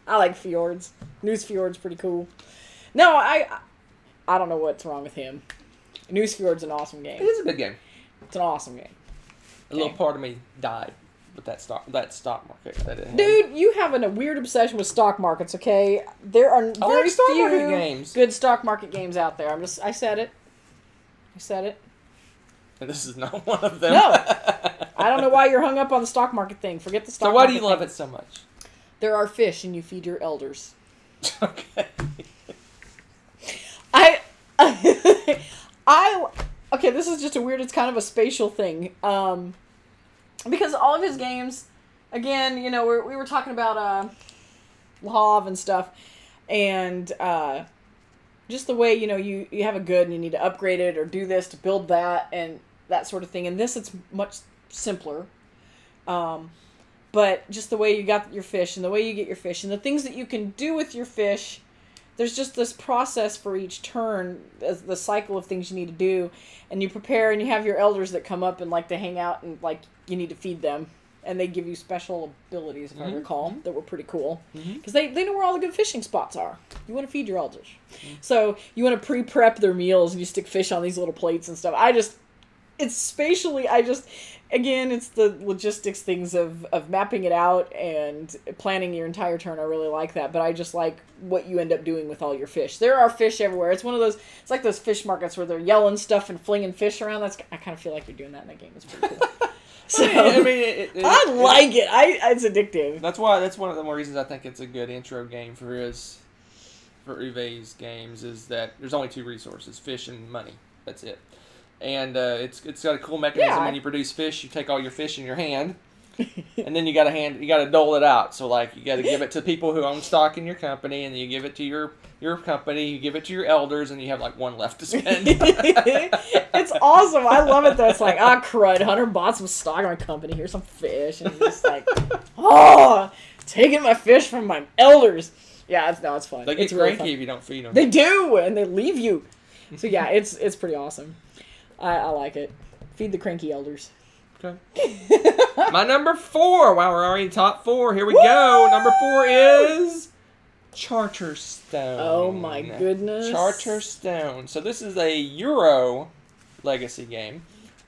I like fjords. Newsfjord's pretty cool. No, I don't know what's wrong with him. Newsfjord's an awesome game. It is a good game. It's an awesome game. A little part of me died with that stock market that it had. Dude, you have a weird obsession with stock markets, okay? There are very few games. good stock market games out there. I said it. And this is not one of them. No. I don't know why you're hung up on the stock market thing. Forget the stock market. So why do you love it so much? There are fish and you feed your elders. Okay. Okay, this is just it's kind of a spatial thing. Because all of his games, again, we were talking about Le Havre and stuff, and just the way, you have a good and you need to upgrade it or do this to build that and that sort of thing. And this, it's much simpler. But just the way you got your fish and the way you get your fish and the things that you can do with your fish, there's just this process for each turn, the cycle of things you need to do, and you prepare and you have your elders that come up and like to hang out and like you need to feed them, and they give you special abilities, if I recall, that were pretty cool, because they know where all the good fishing spots are. You want to feed your elders, so you want to pre-prep their meals and you stick fish on these little plates and stuff. It's spatially, again, it's the logistics things of mapping it out and planning your entire turn. I really like that, but I just like what you end up doing with all your fish. There are fish everywhere. It's it's like those fish markets where they're yelling stuff and flinging fish around. I kind of feel like you're doing that in that game. It's pretty cool. So, I like it. It's addictive. That's one of the more reasons I think it's a good intro game for Uwe's games is that there's only 2 resources, fish and money. That's it. And it's got a cool mechanism. When you produce fish, you take all your fish in your hand, and then you got to dole it out. So like you got to give it to people who own stock in your company, and then you give it to your company. You give it to your elders, and you have like 1 left to spend. It's awesome. I love it. Though it's like crud. Hunter bought some stock in my company. Here's some fish, and you're just like, taking my fish from my elders. Yeah, it's fun. They get cranky if you don't feed them. They do, and they leave you. So yeah, it's pretty awesome. I like it. Feed the cranky elders. Okay. My number 4. Wow, we're already top 4. Here we go. Number 4 is Charterstone. Oh my goodness. Charterstone. So this is a Euro Legacy game.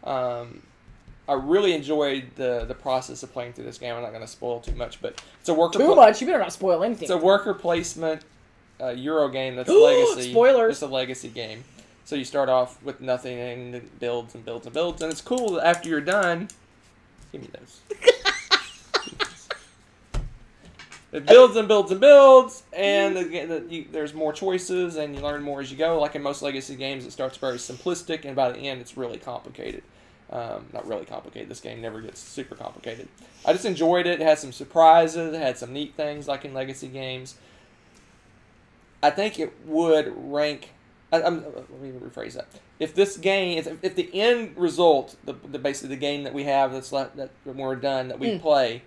I really enjoyed the process of playing through this game. I'm not going to spoil too much, but it's a worker. Too much? You better not spoil anything. It's a worker placement Euro game that's Legacy. Spoilers! It's a Legacy game. So you start off with nothing and it builds and builds and builds, and it's cool that after you're done. Give me those. It builds and builds and builds, and there's more choices, and you learn more as you go. Like in most Legacy games, it starts very simplistic, and by the end, it's really complicated. Not really complicated. This game never gets super complicated. I just enjoyed it. It had some surprises. It had some neat things, like in Legacy games. I think it would rank... let me rephrase that. If this game, if the end result, basically the game that we have that's left, that when we're done, that we play,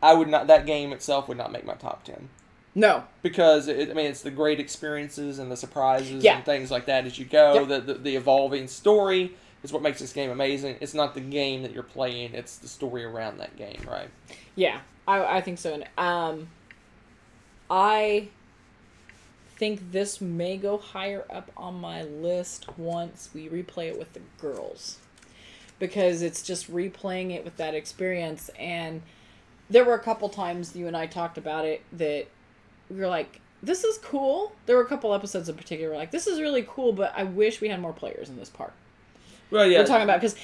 I would not. That game itself would not make my top 10. No, because it's the great experiences and the surprises and things like that as you go. Yep. The evolving story is what makes this game amazing. It's not the game that you're playing; it's the story around that game, right? Yeah, I think so. And I think this may go higher up on my list once we replay it with the girls, because it's just replaying it with that experience. And there were a couple times you and I talked about it that we were like, this is cool. There were a couple episodes in particular like, this is really cool, but I wish we had more players in this part. Well, yeah. We're talking about, because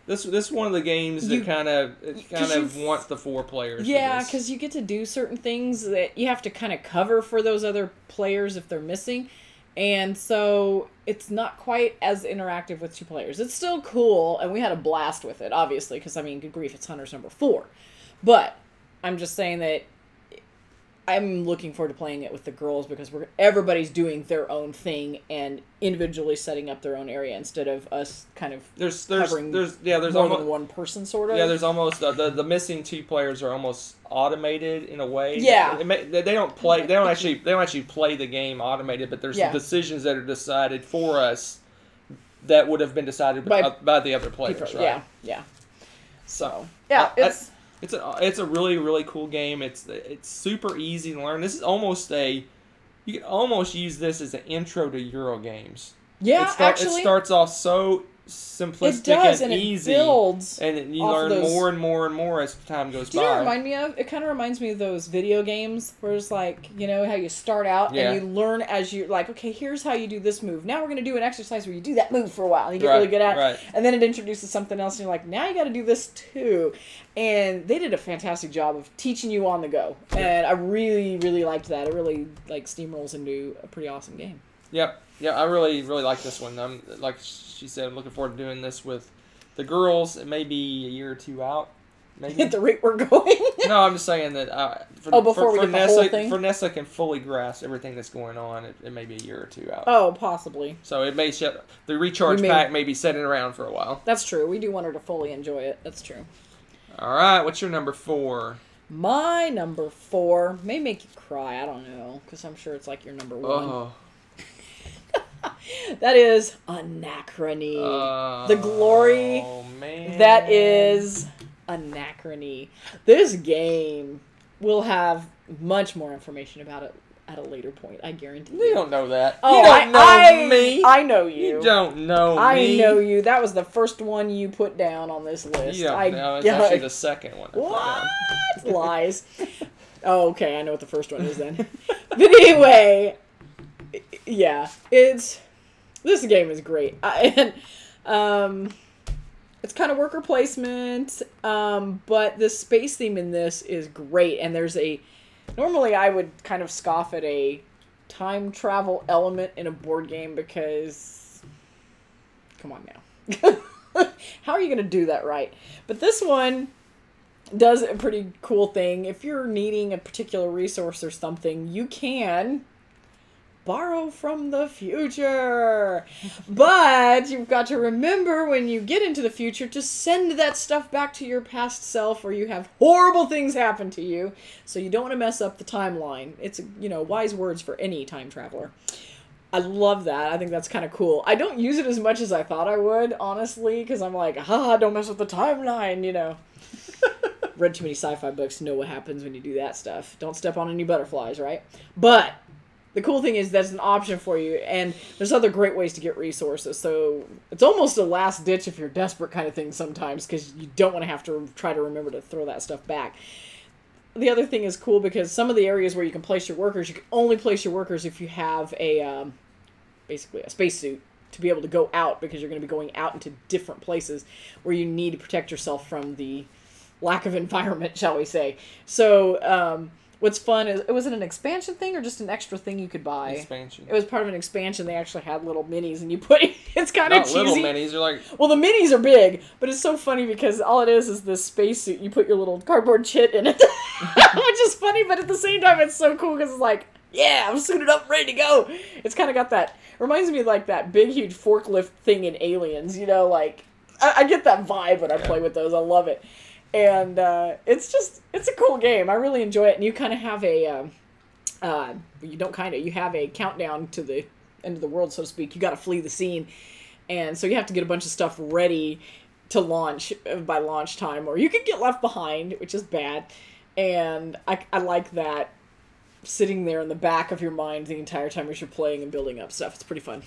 this is one of the games that kind of wants the 4 players. Yeah, because you get to do certain things that you have to kind of cover for those other players if they're missing. And so it's not quite as interactive with 2 players. It's still cool, and we had a blast with it, obviously, because, I mean, good grief, it's Hunter's number 4. But I'm just saying that I'm looking forward to playing it with the girls, because everybody's doing their own thing and individually setting up their own area instead of us kind of covering more than one person, sort of. Yeah, there's almost the missing 2 players are almost automated in a way. Yeah, they don't play. They don't actually play the game automated, but there's decisions that are decided for us that would have been decided by the other players. People, right? Yeah. So It's a really, really cool game. It's super easy to learn. This is almost you can almost use this as an intro to Euro games. Yeah, it starts off so simplistic and easy. It builds, and you learn more and more and more as time goes by. Do you know what it remind me of? It kind of reminds me of those video games where it's like, you know, how you start out and you learn as you, like, okay, here's how you do this move. Now we're going to do an exercise where you do that move for a while and you get really good at it. And then it introduces something else and you're like, now you got to do this too. And they did a fantastic job of teaching you on the go. And I really, really liked that. It really, like, steamrolls into a pretty awesome game. Yep. Yeah, I really, really like this one. Like she said, I'm looking forward to doing this with the girls. It may be a year or 2 out. Maybe. At the rate we're going. No, I'm just saying that for Nessa can fully grasp everything that's going on, it may be a year or 2 out. Oh, possibly. So it may the recharge pack may be sitting around for a while. That's true. We do want her to fully enjoy it. That's true. All right, what's your number 4? My number 4 may make you cry. I don't know, because I'm sure it's like your number 1. Oh. That is Anachrony. The glory that is Anachrony. This game will have much more information about it at a later point, I guarantee you. You don't know that. Oh, you don't know me. I know you. You don't know me. I know you. That was the first one you put down on this list. You don't know. It's actually the second one. What? Lies. Oh, okay. I know what the first one is then. But anyway... Yeah, this game is great, it's kind of worker placement, but the space theme in this is great, and there's normally I would kind of scoff at a time travel element in a board game because, come on now, how are you going to do that right? But this one does a pretty cool thing. If you're needing a particular resource or something, you can borrow from the future, but you've got to remember when you get into the future to send that stuff back to your past self, or you have horrible things happen to you, so you don't want to mess up the timeline. It's, wise words for any time traveler. I love that. I think that's kind of cool. I don't use it as much as I thought I would, honestly, because I'm like, don't mess with the timeline, Read too many sci-fi books to know what happens when you do that stuff. Don't step on any butterflies, right? But the cool thing is that's an option for you, and there's other great ways to get resources. So it's almost a last ditch if you're desperate kind of thing sometimes, because you don't want to have to try to remember to throw that stuff back. The other thing is cool because some of the areas where you can place your workers, you can only place your workers if you have a basically a spacesuit to be able to go out, because you're going to be going out into different places where you need to protect yourself from the lack of environment, shall we say. So what's fun is, was it an expansion thing or just an extra thing you could buy? Expansion. It was part of an expansion. They actually had little minis, and you put it's kind of cheesy. Little minis, they're like... Well, the minis are big, but it's so funny because all it is this spacesuit. You put your little cardboard chit in it, which is funny, but at the same time, it's so cool because it's like, yeah, I'm suited up, ready to go. It's kind of got that, reminds me of like that big, huge forklift thing in Aliens, you know, like, I get that vibe when I play with those. I love it. And it's a cool game. I really enjoy it. And you kind of have a, you have a countdown to the end of the world, so to speak. You got to flee the scene. And so you have to get a bunch of stuff ready to launch by launch time, or you could get left behind, which is bad. And I like that, sitting there in the back of your mind the entire time as you're playing and building up stuff. It's pretty fun.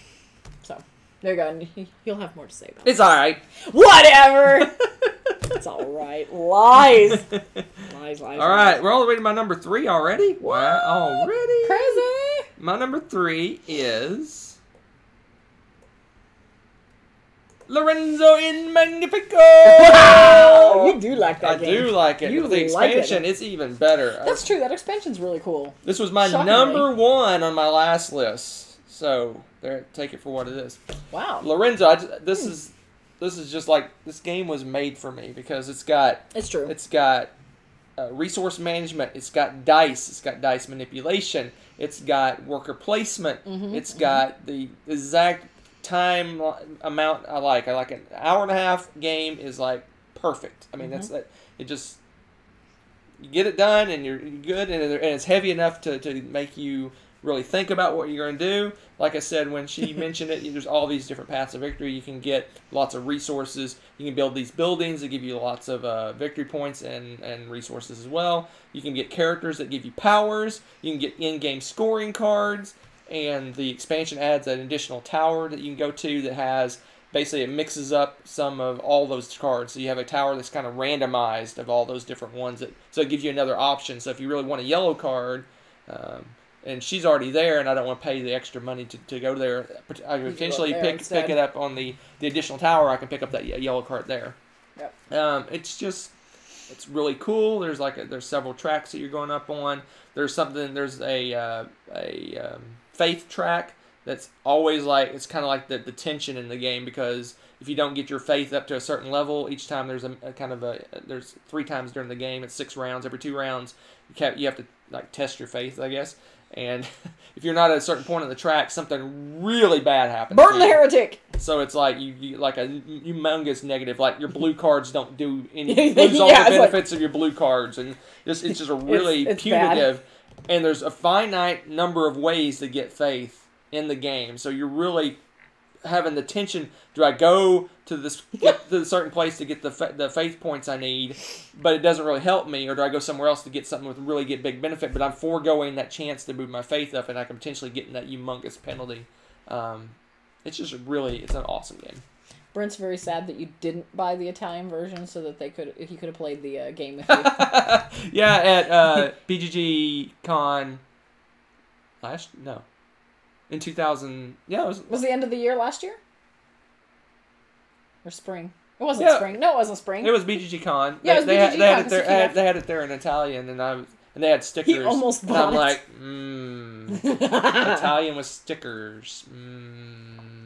So, there you go. And you'll have more to say about it. It's alright. Whatever! It's alright. Lies! Lies. Alright, we're all the way to my number 3 already? What? Wow, already? Crazy! My number 3 is... Lorenzo in Magnifico! Wow! You do like that game. I do like it. You With the expansion, it's even better. That's true. That expansion's really cool. This was my number 1 on my last list. So, there, take it for what it is. Wow. Lorenzo, this is just like, this game was made for me because it's got... It's true. It's got resource management. It's got dice. It's got dice manipulation. It's got worker placement. It's got the exact time amount I like. I like an hour and a half game is like perfect. I mean, that's that. It just, you get it done and you're good, and it's heavy enough to make you really think about what you're going to do. Like I said, when she mentioned it, there's all these different paths of victory. You can get lots of resources. You can build these buildings that give you lots of victory points and resources as well. You can get characters that give you powers. You can get in-game scoring cards. And the expansion adds an additional tower that you can go to that has, basically it mixes up some of all those cards. So you have a tower that's kind of randomized of all those different ones. So it gives you another option. So if you really want a yellow card, and she's already there, and I don't want to pay the extra money to go there, I can potentially pick it up on the additional tower. I can pick up that yellow card there. Yep. It's really cool. There's several tracks that you're going up on. There's a faith track that's always like, it's kind of like the tension in the game, because if you don't get your faith up to a certain level, each time there's there's 3 times during the game, it's 6 rounds. Every 2 rounds, you have to like test your faith, I guess. And if you're not at a certain point on the track, something really bad happens. Burn the heretic! So it's like you like a humongous negative. Like your blue cards don't do any, lose all the benefits of your blue cards, and it's just a really it's punitive. Bad. And there's a finite number of ways to get faith in the game, so you're really having the tension. Do I go to the certain place to get the faith points I need, but it doesn't really help me, or do I go somewhere else to get something with really get big benefit, but I'm foregoing that chance to move my faith up, and I can potentially get in that humongous penalty. It's an awesome game. Brent's very sad that you didn't buy the Italian version so that he could have played the game with you. Yeah, at BGG Con in 2000. Yeah, it was the end of the year last year? Or spring? It wasn't spring. No, it wasn't spring. It was BGG Con. Yeah, they had it there in Italian, and they had stickers. He almost bought it. I'm like, Italian with stickers.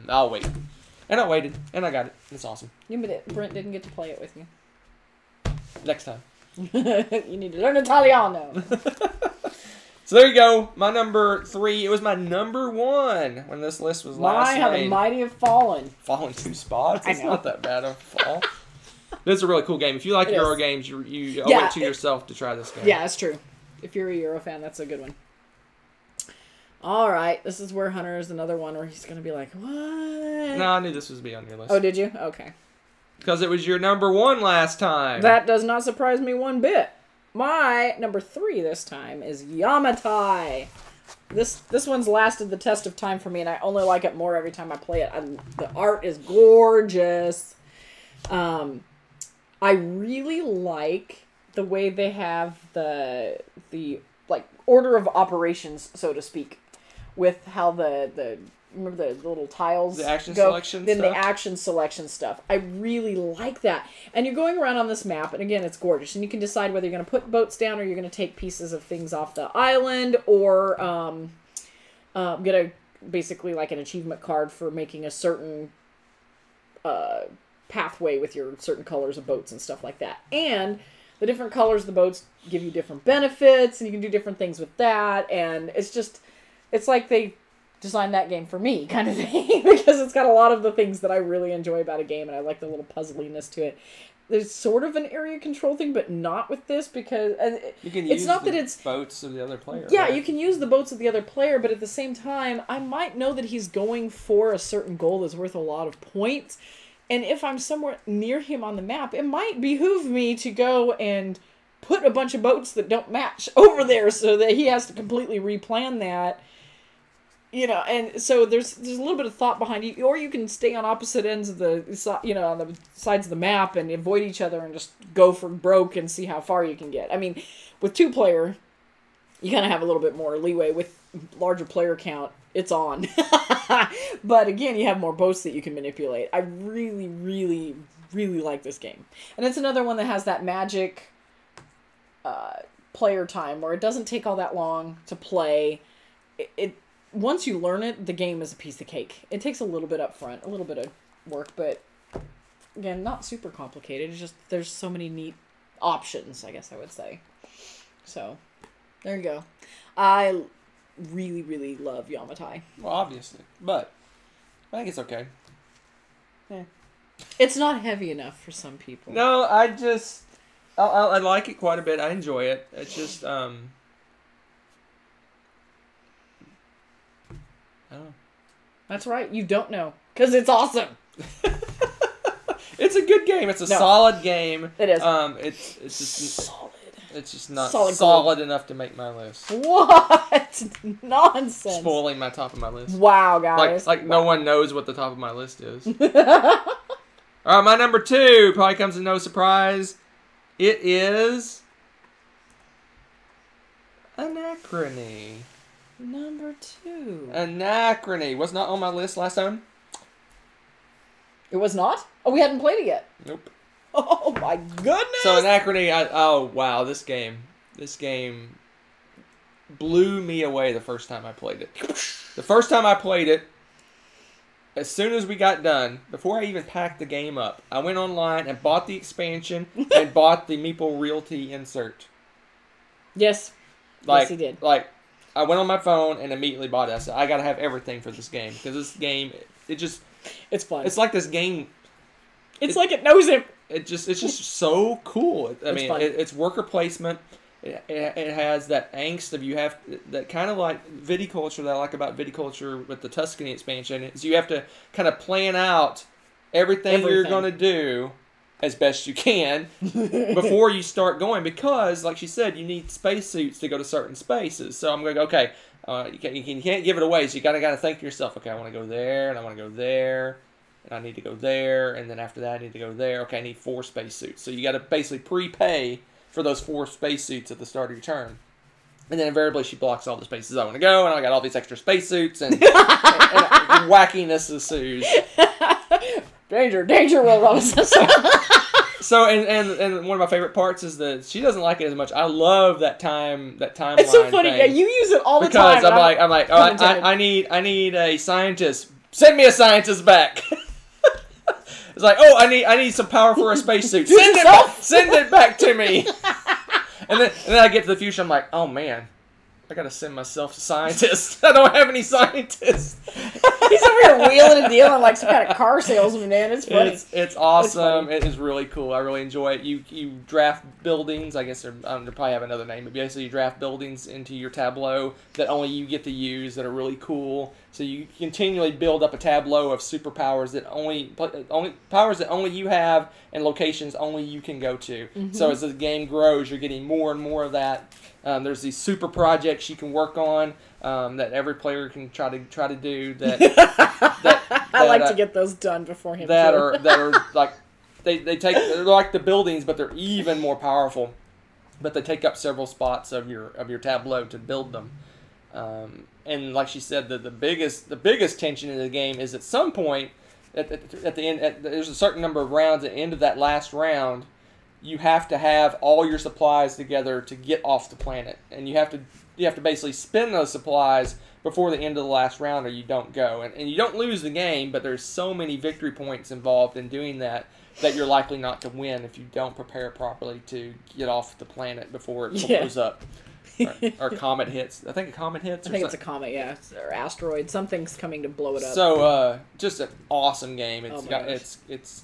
I'll wait. And I waited, and I got it. It's awesome. Brent didn't get to play it with you. Next time. You need to learn Italiano. So there you go. My number 3. It was my number 1 when this list was last made. How the mighty have fallen. Fallen 2 spots? It's not that bad of a fall. This is a really cool game. If you like Euro games, you owe it to yourself to try this game. Yeah, that's true. If you're a Euro fan, that's a good one. All right, this is where Hunter is another one where he's going to be like, what? No, I knew this would be on your list. Oh, did you? Okay. Because it was your number 1 last time. That does not surprise me one bit. My number 3 this time is Yamatai. This one's lasted the test of time for me, and I only like it more every time I play it. The art is gorgeous. I really like the way they have the like order of operations, so to speak, with how the remember the little tiles, the action go, selection then stuff? the action selection stuff. I really like that. And you're going around on this map, and again, it's gorgeous, and you can decide whether you're going to put boats down or you're going to take pieces of things off the island, or get a basically like an achievement card for making a certain pathway with your certain colors of boats and stuff like that. And the different colors of the boats give you different benefits, and you can do different things with that. And it's like they designed that game for me, kind of thing, because it's got a lot of the things that I really enjoy about a game, and I like the little puzzliness to it. There's sort of an area control thing, but not with this, because you can it's use not the that it's boats of the other player. yeah, right? you can use the boats of the other player, but at the same time, I might know that he's going for a certain goal that's worth a lot of points. And if I'm somewhere near him on the map, it might behoove me to go and put a bunch of boats that don't match over there so that he has to completely replan that. You know, and so there's a little bit of thought behind you, or you can stay on opposite ends of the, you know, on the sides of the map and avoid each other and just go for broke and see how far you can get. I mean, with 2-player, you kind of have a little bit more leeway. With larger player count, it's on. But again, you have more boats that you can manipulate. I really, really, really like this game. And it's another one that has that magic player time where it doesn't take all that long to play. It once you learn it, the game is a piece of cake. It takes a little bit up front, a little bit of work, but again, not super complicated. It's just there's so many neat options, I guess I would say. So, there you go. I really, really love Yamatai. Well, obviously, but I think it's okay. Yeah. It's not heavy enough for some people. No, I like it quite a bit. I enjoy it. It's just I don't know. That's right. You don't know. Because it's awesome. It's a good game. It's a solid game. It is. It's just solid. It's just not Solid solid enough to make my list. What? Nonsense. Spoiling my top of my list. Wow, guys. Like no one knows what the top of my list is. Alright, my number 2 probably comes as no surprise. It is Anachrony. Number 2. Anachrony was not on my list last time. It was not? Oh, we hadn't played it yet. Nope. Oh my goodness! So Anachrony, oh wow, this game blew me away the first time I played it. The first time I played it, as soon as we got done, before I even packed the game up, I went online and bought the expansion and bought the Meeple Realty insert. Yes. Like, yes, he did. Like, I went on my phone and immediately bought it. I said, I gotta have everything for this game, because this game, it's fun. It's like this game. It's like it knows him. It's just so cool. I mean, fun. it's worker placement. It has that angst of you have that kind of like viticulture that I like about viticulture with the Tuscany expansion is you have to kind of plan out everything. You're going to do as best you can before you start going, because like she said, you need spacesuits to go to certain spaces. So I'm going to go, okay, you can't give it away, so you got to think to yourself, okay, I want to go there and I want to go there. And I need to go there, and then after that I need to go there. Okay, I need 4 spacesuits. So you got to basically prepay for those 4 spacesuits at the start of your turn. And then invariably she blocks all the spaces I want to go, and I got all these extra spacesuits, and wackiness ensues. Danger, danger, Will Robinson. So, and one of my favorite parts is that she doesn't like it as much. I love that timeline. It's so funny. Thing. Yeah, you use it all the time. Because I'm like, oh, I need a scientist. Send me a scientist back. It's like, oh, I need some power for a spacesuit. Send it back to me. And then I get to the future. I'm like, oh man, I gotta send myself a scientist. I don't have any scientists. He's over here wheeling and dealing like some kind of car salesman, man. It's funny. It's awesome. It is really cool. I really enjoy it. You draft buildings. I guess they probably have another name, but basically you draft buildings into your tableau that only you get to use that are really cool. So you continually build up a tableau of superpowers that only powers that only you have and locations only you can go to. Mm-hmm. So as the game grows, you're getting more and more of that. There's these super projects you can work on that every player can try to do. I like to get those done beforehand. That are like they're like the buildings, but they're even more powerful. But they take up several spots of your tableau to build them. And like she said, the biggest tension in the game is at some point at the end. There's a certain number of rounds. At the end of that last round, you have to have all your supplies together to get off the planet, and you have to basically spend those supplies before the end of the last round, or you don't go. And you don't lose the game, but there's so many victory points involved in doing that you're likely not to win if you don't prepare properly to get off the planet before it blows up. Or comet hits. I think a comet hits. I think it's a comet, yeah, or asteroid. Something's coming to blow it up. So, just an awesome game. It's.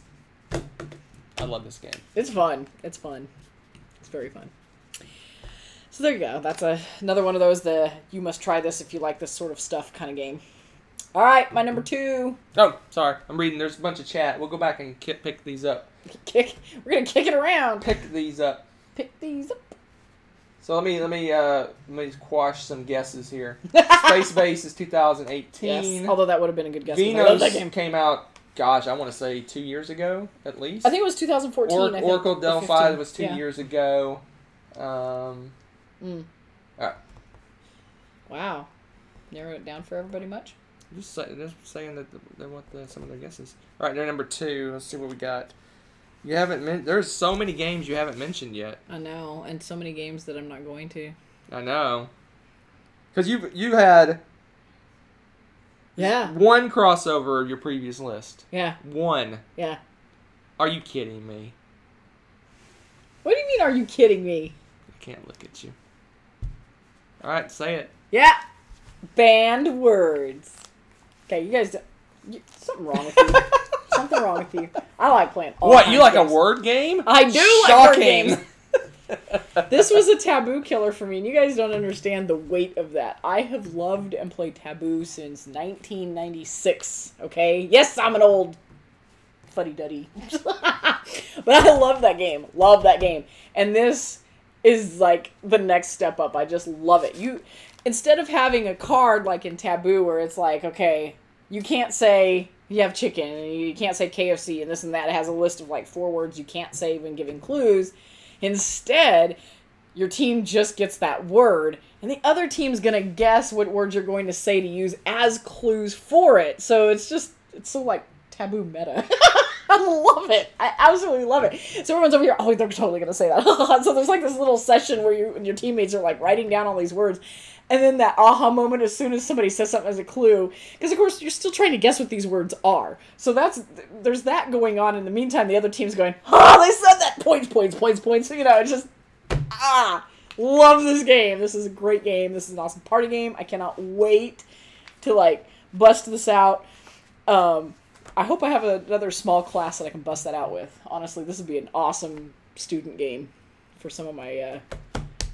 I love this game. It's fun. It's very fun. So there you go. That's another one of those you must try this if you like this sort of stuff kind of game. All right, my number 2. Oh, sorry. I'm reading. There's a bunch of chat. We'll go back and pick these up. We're gonna kick it around. Pick these up. Pick these up. So let me quash some guesses here. Space Base is 2018. Yes, although that would have been a good guess. Venos that game came out, gosh, I want to say 2 years ago at least. I think it was 2014. Oracle Delphi was 2 years ago. All right. Wow. Narrow it down for everybody much? Just saying that they want some of their guesses. All right, they're number 2. Let's see what we got. You haven't. There's so many games you haven't mentioned yet. I know, and so many games that I'm not going to. I know. Because you had. Yeah. One crossover of your previous list. Yeah. One. Yeah. Are you kidding me? What do you mean? Are you kidding me? I can't look at you. All right, say it. Yeah. Banned words. Okay, you guys. Something wrong with you. Something wrong with you. I like playing all What, you like games. a word game? I do Shocking. like word games. This was a taboo killer for me, and you guys don't understand the weight of that. I have loved and played Taboo since 1996, okay? Yes, I'm an old fuddy-duddy. But I love that game. Love that game. And this is, like, the next step up. I just love it. Instead of having a card like in Taboo where it's like, okay, you can't say you have chicken, and you can't say KFC, and this and that. It has a list of, like, 4 words you can't say when giving clues. Instead, your team just gets that word, and the other team's going to guess what words you're going to say to use as clues for it. So it's so, like, Taboo meta. I love it. I absolutely love it. So everyone's over here, oh, they're totally going to say that. So there's, like, this little session where you and your teammates are, like, writing down all these words. And then that aha moment as soon as somebody says something as a clue. Because, of course, you're still trying to guess what these words are. So there's that going on. In the meantime, the other team's going, oh, they said that! Points. So, it's just, love this game. This is a great game. This is an awesome party game. I cannot wait to, like, bust this out. I hope I have another small class that I can bust that out with. Honestly, this would be an awesome student game for some of my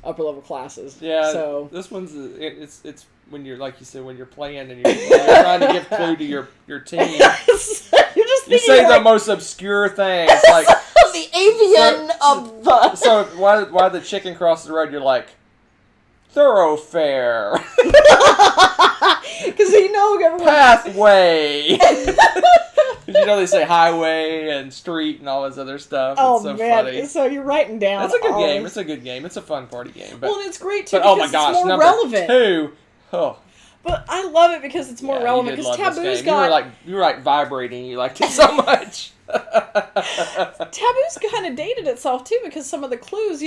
upper level classes. Yeah. So this one's it's when you're, like you said, when you're playing and you're trying to give clue to your team. You're just you say the most obscure things like the avian of the. So why the chicken crosses the road? You're like thoroughfare. Because everyone pathway. Because they say highway and street and all this other stuff. Oh, it's so man. funny. So you're writing down. It's a good game. It's a good game. It's a fun party game. But, well, it's great too. But because oh my gosh, it's more number relevant. 2. Oh. But I love it because it's more relevant. Because Taboo's got you were like vibrating. You liked it so much. Taboo's kind of dated itself too because some of the clues,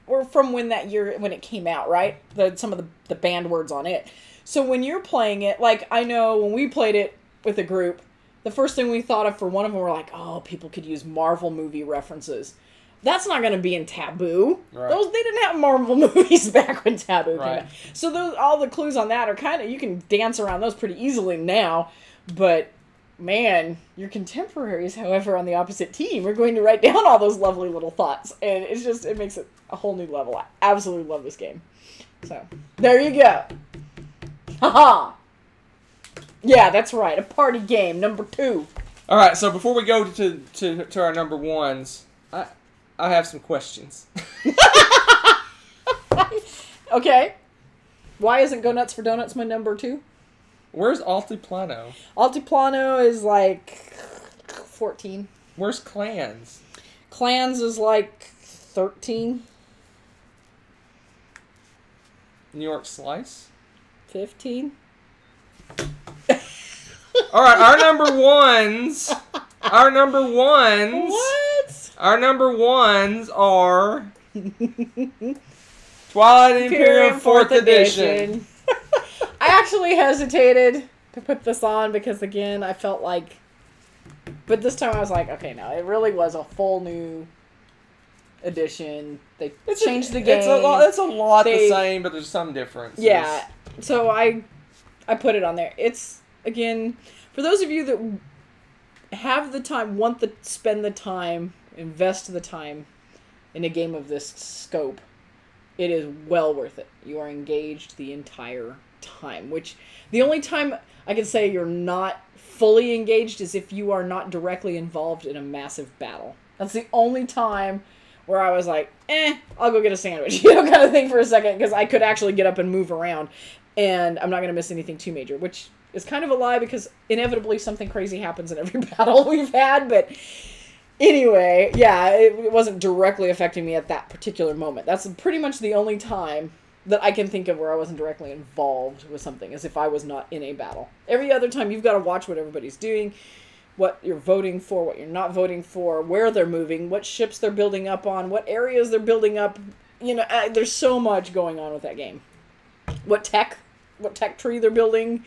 were from when that year when it came out, right? Some of the banned words on it. So when you're playing it, like I know when we played it with a group, the first thing we thought of for one of them were like, oh, people could use Marvel movie references. That's not going to be in Taboo. Right. They didn't have Marvel movies back when Taboo right. came out. So all the clues on that are you can dance around those pretty easily now. But, man, your contemporaries, however, on the opposite team are going to write down all those lovely little thoughts. And it makes it a whole new level. I absolutely love this game. So, there you go. Haha! Yeah, that's right. A party game, number 2. All right, so before we go to our number 1s, I have some questions. Okay. Why isn't Go Nuts for Donuts my number 2? Where's Altiplano? Altiplano is like 14. Where's Clans? Clans is like 13. New York Slice? 15. All right, our number ones. Our number ones. What? Our number ones are Twilight Imperium 4th edition. I actually hesitated to put this on because, again, I felt like... But this time I was like, okay, no, it really was a full new edition. They changed the game. It's a lot the same, but there's some differences. Yeah, so I put it on there. It's, again, for those of you that have the time, want to spend the time, invest the time in a game of this scope, it is well worth it. You are engaged the entire time, which the only time I can say you're not fully engaged is if you are not directly involved in a massive battle. That's the only time where I was like, I'll go get a sandwich, kind of thing for a second, because I could actually get up and move around, and I'm not going to miss anything too major, which is kind of a lie, because inevitably something crazy happens in every battle we've had, but anyway, yeah, it wasn't directly affecting me at that particular moment. That's pretty much the only time that I can think of where I wasn't directly involved with something, as if I was not in a battle. Every other time, you've got to watch what everybody's doing, what you're voting for, what you're not voting for, where they're moving, what ships they're building up on, what areas they're building up. There's so much going on with that game. What tech tree they're building.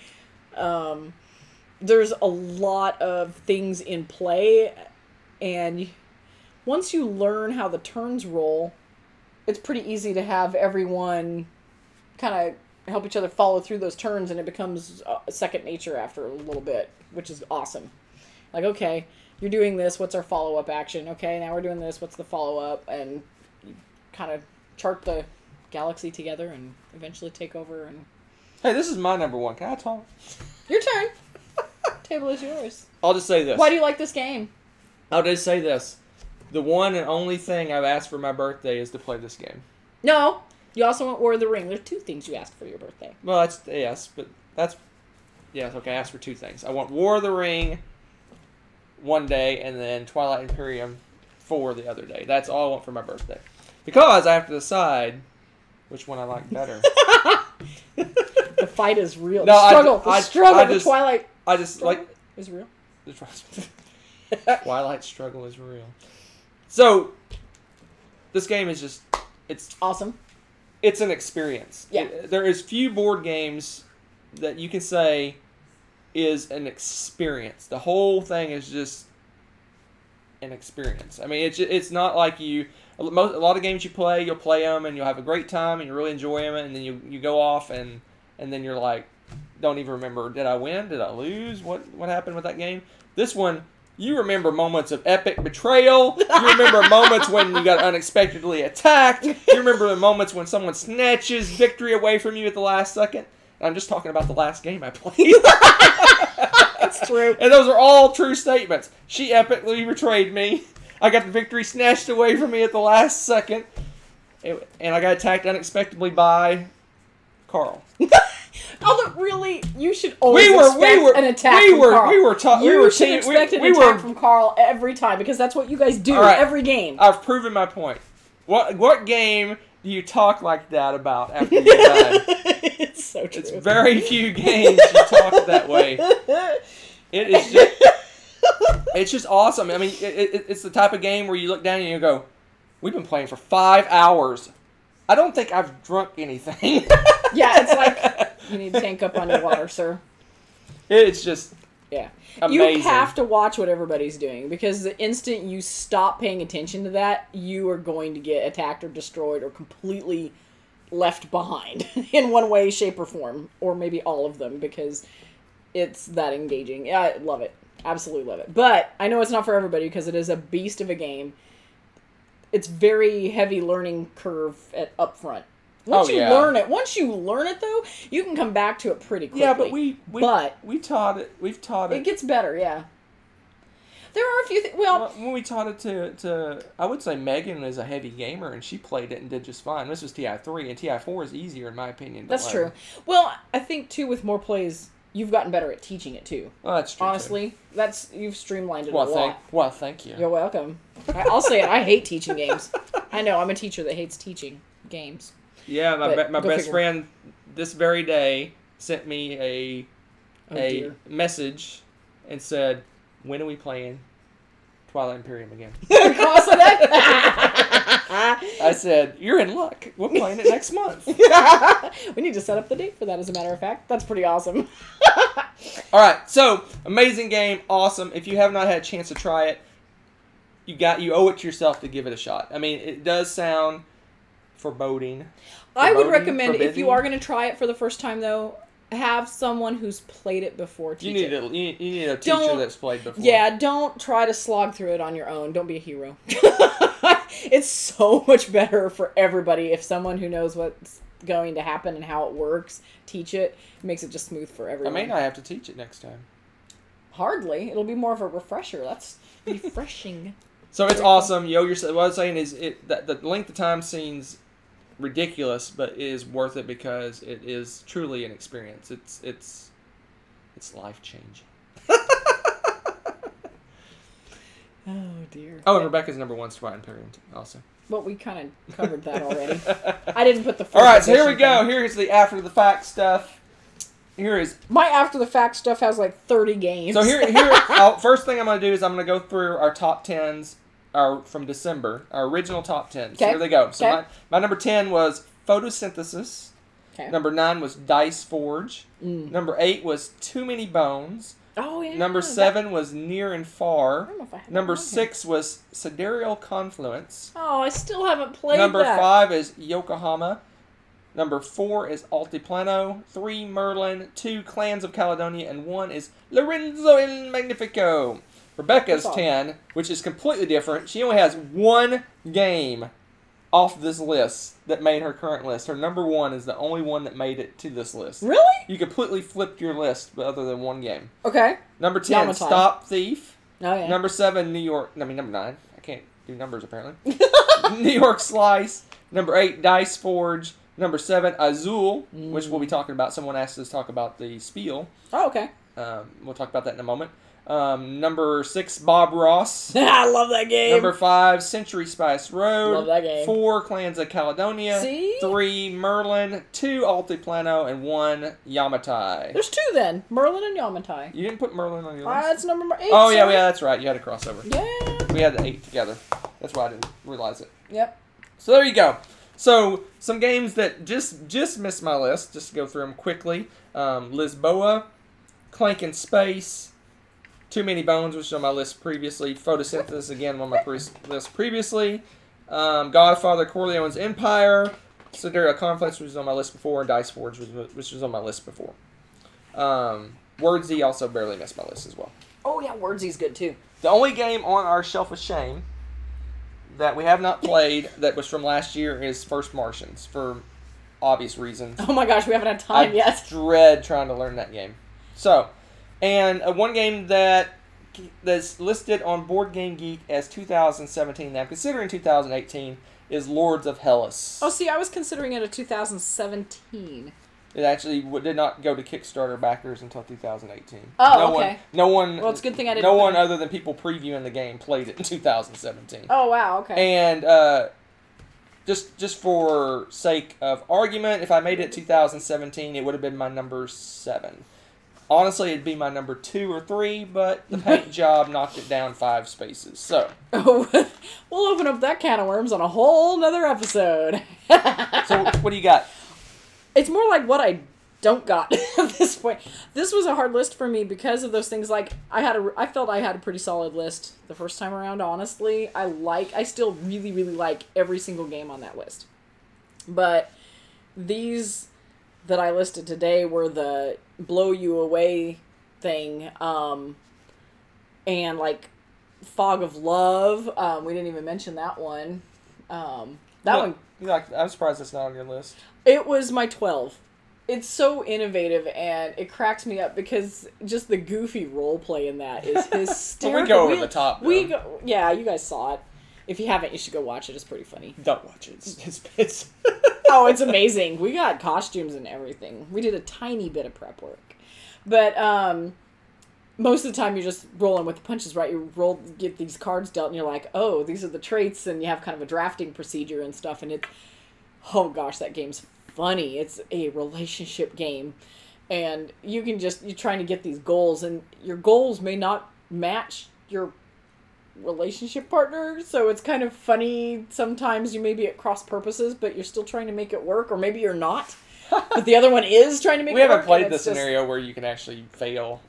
There's a lot of things in play, and once you learn how the turns roll, it's pretty easy to have everyone kind of help each other follow through those turns, and it becomes second nature after a little bit, which is awesome. Like, okay, you're doing this, what's our follow-up action? Okay, now we're doing this, what's the follow-up? And you kind of chart the galaxy together and eventually take over. And hey, this is my number 1. Can I talk? Your turn. Table is yours. I'll just say this. Why do you like this game? I'll just say this. The one and only thing I've asked for my birthday is to play this game. No. You also want War of the Ring. There's 2 things you asked for your birthday. Well, yes, okay, I asked for 2 things. I want War of the Ring one day, and then Twilight Imperium 4 the other day. That's all I want for my birthday. Because I have to decide which one I like better. The fight is real. No, the struggle with Twilight. I just like... is real. Twilight struggle is real. So, this game is just... It's awesome. It's an experience. Yeah. There is few board games that you can say is an experience. The whole thing is just an experience. I mean, it's not like a lot of games you play, you'll play them and you'll have a great time and you really enjoy them, and then you go off and then you're like, don't even remember, did I win? Did I lose? What happened with that game? This one, you remember moments of epic betrayal. You remember moments when you got unexpectedly attacked. You remember the moments when someone snatches victory away from you at the last second. And I'm just talking about the last game I played. That's true. And those are all true statements. She epically betrayed me. I got the victory snatched away from me at the last second. And I got attacked unexpectedly by Carl. Although, really, you should always expect an attack from Carl. You should expect an attack from Carl every time, because that's what you guys do every game. I've proven my point. What game do you talk like that about after you're done? It's so true. It's very few games you talk that way. It is just... It's just awesome. I mean, it's the type of game where you look down and you go, we've been playing for 5 hours. I don't think I've drunk anything. Yeah, it's like, you need to tank up on your water, sir. It's just amazing. You have to watch what everybody's doing, because the instant you stop paying attention to that, you are going to get attacked or destroyed or completely left behind in one way, shape, or form. Or maybe all of them, because it's that engaging. Yeah, I love it. Absolutely love it. But I know it's not for everybody, because it is a beast of a game. It's very heavy learning curve up front. Once you learn it, though, you can come back to it pretty quickly. Yeah, but we taught it. We've taught it. It gets better, yeah. There are a few things. Well, when we taught it to, I would say Megan is a heavy gamer, and she played it and did just fine. This was TI3, and TI4 is easier, in my opinion. That's true. Well, I think, too, with more plays, you've gotten better at teaching it, too. Oh, that's true. Honestly, you've streamlined it a lot. Thank you. You're welcome. I'll say it. I hate teaching games. I know. I'm a teacher that hates teaching games. Yeah, my best friend this very day sent me a message and said, "When are we playing Twilight Imperium again?" I said, "You're in luck. We're playing it next month." We need to set up the date for that, as a matter of fact. That's pretty awesome. All right, so amazing game, awesome. If you have not had a chance to try it, you owe it to yourself to give it a shot. I mean, it does sound foreboding. I would recommend, if you are going to try it for the first time, though, have someone who's played it before teach it. You need a teacher that's played before. Yeah, don't try to slog through it on your own. Don't be a hero. It's so much better for everybody if someone who knows what's going to happen and how it works teach it. It makes it just smooth for everyone. I may not have to teach it next time. Hardly. It'll be more of a refresher. That's refreshing. So it's awesome. You owe yourself. What I was saying is that the length of time seems ridiculous, but it is worth it because it is truly an experience. It's life changing. Oh dear. Oh, and Rebecca's #1 Twilight Imperium also. Well, we kind of covered that already. I didn't put the. All right, so here we go. Here's the after the fact stuff. Here is my after the fact stuff has like 30 games. So here first thing I'm going to do is I'm going to go through our top 10s from December, our original top 10s. So here they go. So my number 10 was Photosynthesis. Okay. Number 9 was Dice Forge. Number 8 was Too Many Bones. Oh yeah. Number 7 was Near and Far. I don't know if I have Number 6 was Sidereal Confluence. Oh, I still haven't played Number 5 is Yokohama. Number 4 is Altiplano, 3 Merlin, 2 Clans of Caledonia, and 1 is Lorenzo il Magnifico. Rebecca's 10, which is completely different. She only has 1 game off this list that made her current list. Her number 1 is the only one that made it to this list. Really? You completely flipped your list, but other than 1 game. Okay. Number 10, Stop Thief. Oh, yeah. Number 7, number 9. I can't do numbers, apparently. New York Slice. Number 8, Dice Forge. Number 7, Azul, which we'll be talking about. Someone asked us to talk about the Spiel. Oh, okay. We'll talk about that in a moment. Number 6, Bob Ross. I love that game. Number 5, Century Spice Road. Love that game. 4, Clans of Caledonia. See? 3, Merlin. 2, Altiplano. And 1, Yamatai. There's 2 then. Merlin and Yamatai. You didn't put Merlin on your list? That's number 8. Oh, yeah, that's right. You had a crossover. Yeah. We had the 8 together. That's why I didn't realize it. Yep. So there you go. So, some games that just missed my list, just to go through them quickly. Lisboa, Clank in Space, Too Many Bones, which was on my list previously. Photosynthesis, again, on my list previously. Godfather, Corleone's Empire, Sidereal Confluence, which was on my list before, and Dice Forge, which was on my list before. Wordsy also barely missed my list as well. Oh, yeah, Wordsy's good, too. The only game on our Shelf of Shame that we have not played that was from last year is First Martians, for obvious reasons. Oh my gosh, we haven't had time yet. I dread trying to learn that game. So, and one game that's listed on Board Game Geek as 2017, now considering 2018, is Lords of Hellas. Oh, see, I was considering it a 2017. It actually did not go to Kickstarter backers until 2018. Oh, okay. No one. Well, it's a good thing I didn't. No one other than people previewing the game played it in 2017. Oh wow, okay. And just for sake of argument, if I made it 2017, it would have been my number 7. Honestly, it'd be my number 2 or 3, but the paint job knocked it down 5 spaces. So we'll open up that can of worms on a whole nother episode. So what do you got? It's more like what I don't got at this point. This was a hard list for me because of those things. Like I felt I had a pretty solid list the first time around. Honestly, I still really really like every single game on that list. But these that I listed today were the blow you away thing, and like Fog of Love. We didn't even mention that one. One. I'm surprised it's not on your list. It was my 12. it's so innovative and it cracks me up because just the goofy role play in that is hysterical. We go over the top. Yeah, you guys saw it. If you haven't, you should go watch it. It's pretty funny. Don't watch it. It's Oh, it's amazing. We got costumes and everything. We did a tiny bit of prep work. But most of the time you're just rolling with the punches, right? You get these cards dealt and you're like, oh, these are the traits, and you have kind of a drafting procedure and stuff, and oh gosh, that game's funny. It's a relationship game. And you're trying to get these goals, and your goals may not match your relationship partner, so it's kind of funny. Sometimes you may be at cross purposes, but you're still trying to make it work, or maybe you're not. But the other one is trying to make it work. We haven't played the scenario where you can actually fail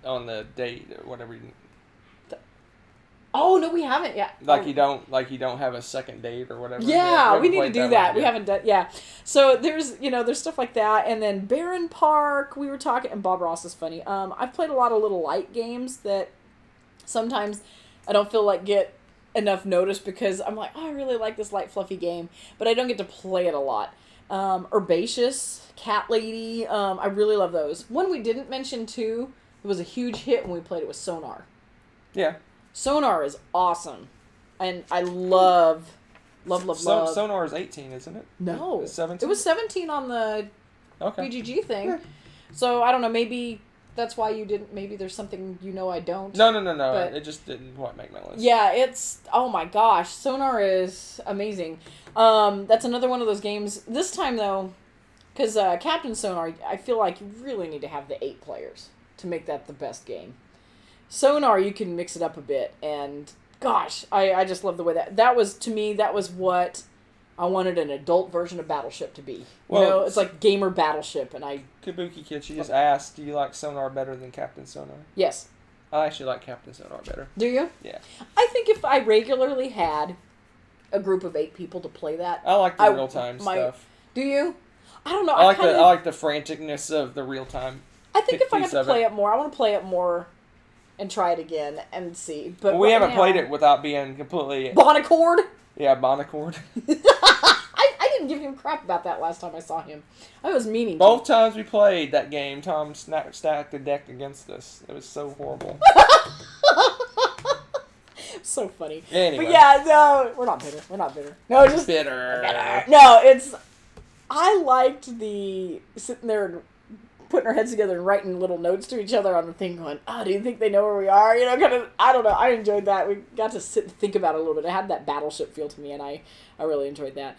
on the date or whatever. Oh no, we haven't yet. You don't have a second date or whatever. Yeah, we need to do that. We haven't done. Yeah, so there's stuff like that, and then Barren Park. We were talking, and Bob Ross is funny. I've played a lot of little light games that sometimes I don't feel like get enough notice because I'm like, oh, I really like this light fluffy game, but I don't get to play it a lot. Herbaceous, Cat Lady. I really love those. One we didn't mention too. It was a huge hit when we played it with Sonar. Yeah. Sonar is awesome, and I love. Sonar is 18, isn't it? No, it's 17. It was 17 on the BGG thing. Yeah. So I don't know. Maybe that's why you didn't. Maybe there's something I don't. No. But it just didn't quite make my list. Yeah, it's oh my gosh, Sonar is amazing. That's another one of those games. This time though, because Captain Sonar, I feel like you really need to have the 8 players to make that the best game. Sonar, you can mix it up a bit, and gosh, I just love the way that was, to me, that was what I wanted an adult version of Battleship to be. Well, it's like gamer Battleship, and Kabuki Kid, she just asked, do you like Sonar better than Captain Sonar? Yes. I actually like Captain Sonar better. Do you? Yeah. I think if I regularly had a group of 8 people to play that, I like the real-time stuff. Do you? I don't know. I like the franticness of the real-time. I think if I got to play it more, I want to play it more and try it again and see. But we haven't played it without being completely... Bonaccord? Yeah, Bonaccord. I didn't give him crap about that last time I saw him. I was meaning to. Both times we played that game, Tom stacked the deck against us. It was so horrible. So funny. Anyway. But yeah, no, we're not bitter. No, just... Bitter. No, it's... I liked the sitting there and putting our heads together and writing little notes to each other on the thing going, oh, do you think they know where we are? Kind of, I don't know. I enjoyed that. We got to sit and think about it a little bit. It had that Battleship feel to me, and I really enjoyed that.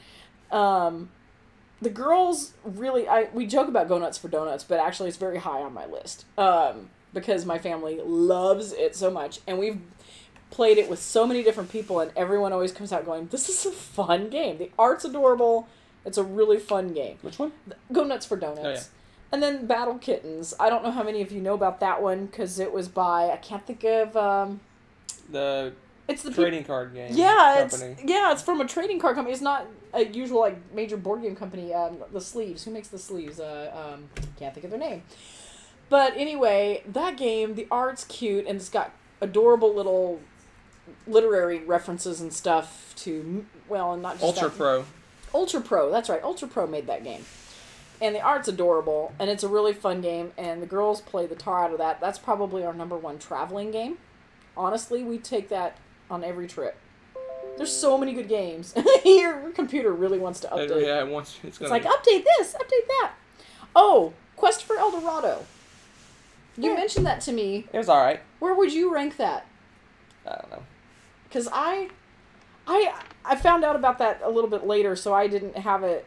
The girls really, we joke about Go Nuts for Donuts, but actually it's very high on my list. Because my family loves it so much, and we've played it with so many different people, and everyone always comes out going, this is a fun game. The art's adorable. It's a really fun game. Which one? Go Nuts for Donuts. Oh, yeah. And then Battle Kittens. I don't know how many of you know about that one, because it was by, I can't think of... It's the trading card game company. It's from a trading card company. It's not a usual, major board game company. The Sleeves. Who makes the Sleeves? Can't think of their name. But anyway, that game, the art's cute, and it's got adorable little literary references and stuff to, and not just Ultra Pro. Ultra Pro, that's right. Ultra Pro made that game. And the art's adorable, and it's a really fun game, and the girls play the tar out of that. That's probably our #1 traveling game. Honestly, we take that on every trip. There's so many good games. Your computer really wants to update. Yeah, it wants. It's like, update this, update that. Oh, Quest for El Dorado. You mentioned that to me. It was alright. Where would you rank that? I don't know. Because I found out about that a little bit later, so I didn't have it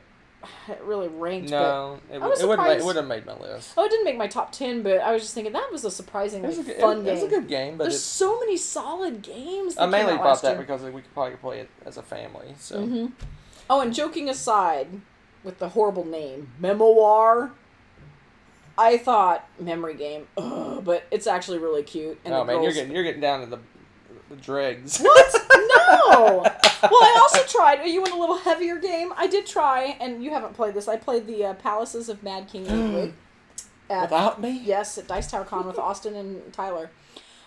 really ranked. No, it would have made my list. Oh, it didn't make my top 10, but I was just thinking that was a surprisingly fun game. It was a good game, but there's so many solid games. I mainly bought that because we could probably play it as a family. So. Mm-hmm. Oh, and joking aside, with the horrible name, Memoir. I thought memory game, but it's actually really cute. And you're getting down to the dregs. What? No. Well, I also tried. You want a little heavier game? I did try, and you haven't played this. I played the Palaces of Mad King Ludwig. Without me? Yes, at Dice Tower Con with Austin and Tyler.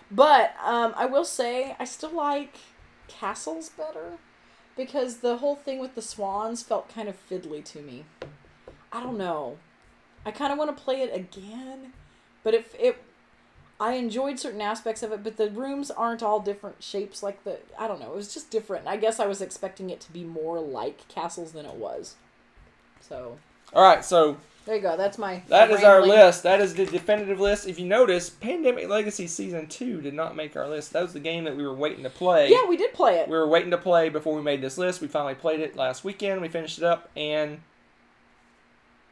But I will say, I still like Castles better because the whole thing with the swans felt kind of fiddly to me. I don't know. I kind of want to play it again, but I enjoyed certain aspects of it, but the rooms aren't all different shapes like I don't know, it was just different. I guess I was expecting it to be more like Castles than it was. So. Alright, so. There you go, that is our list. That is the definitive list. If you notice, Pandemic Legacy Season 2 did not make our list. That was the game that we were waiting to play. Yeah, we did play it. We were waiting to play before we made this list. We finally played it last weekend. We finished it up, and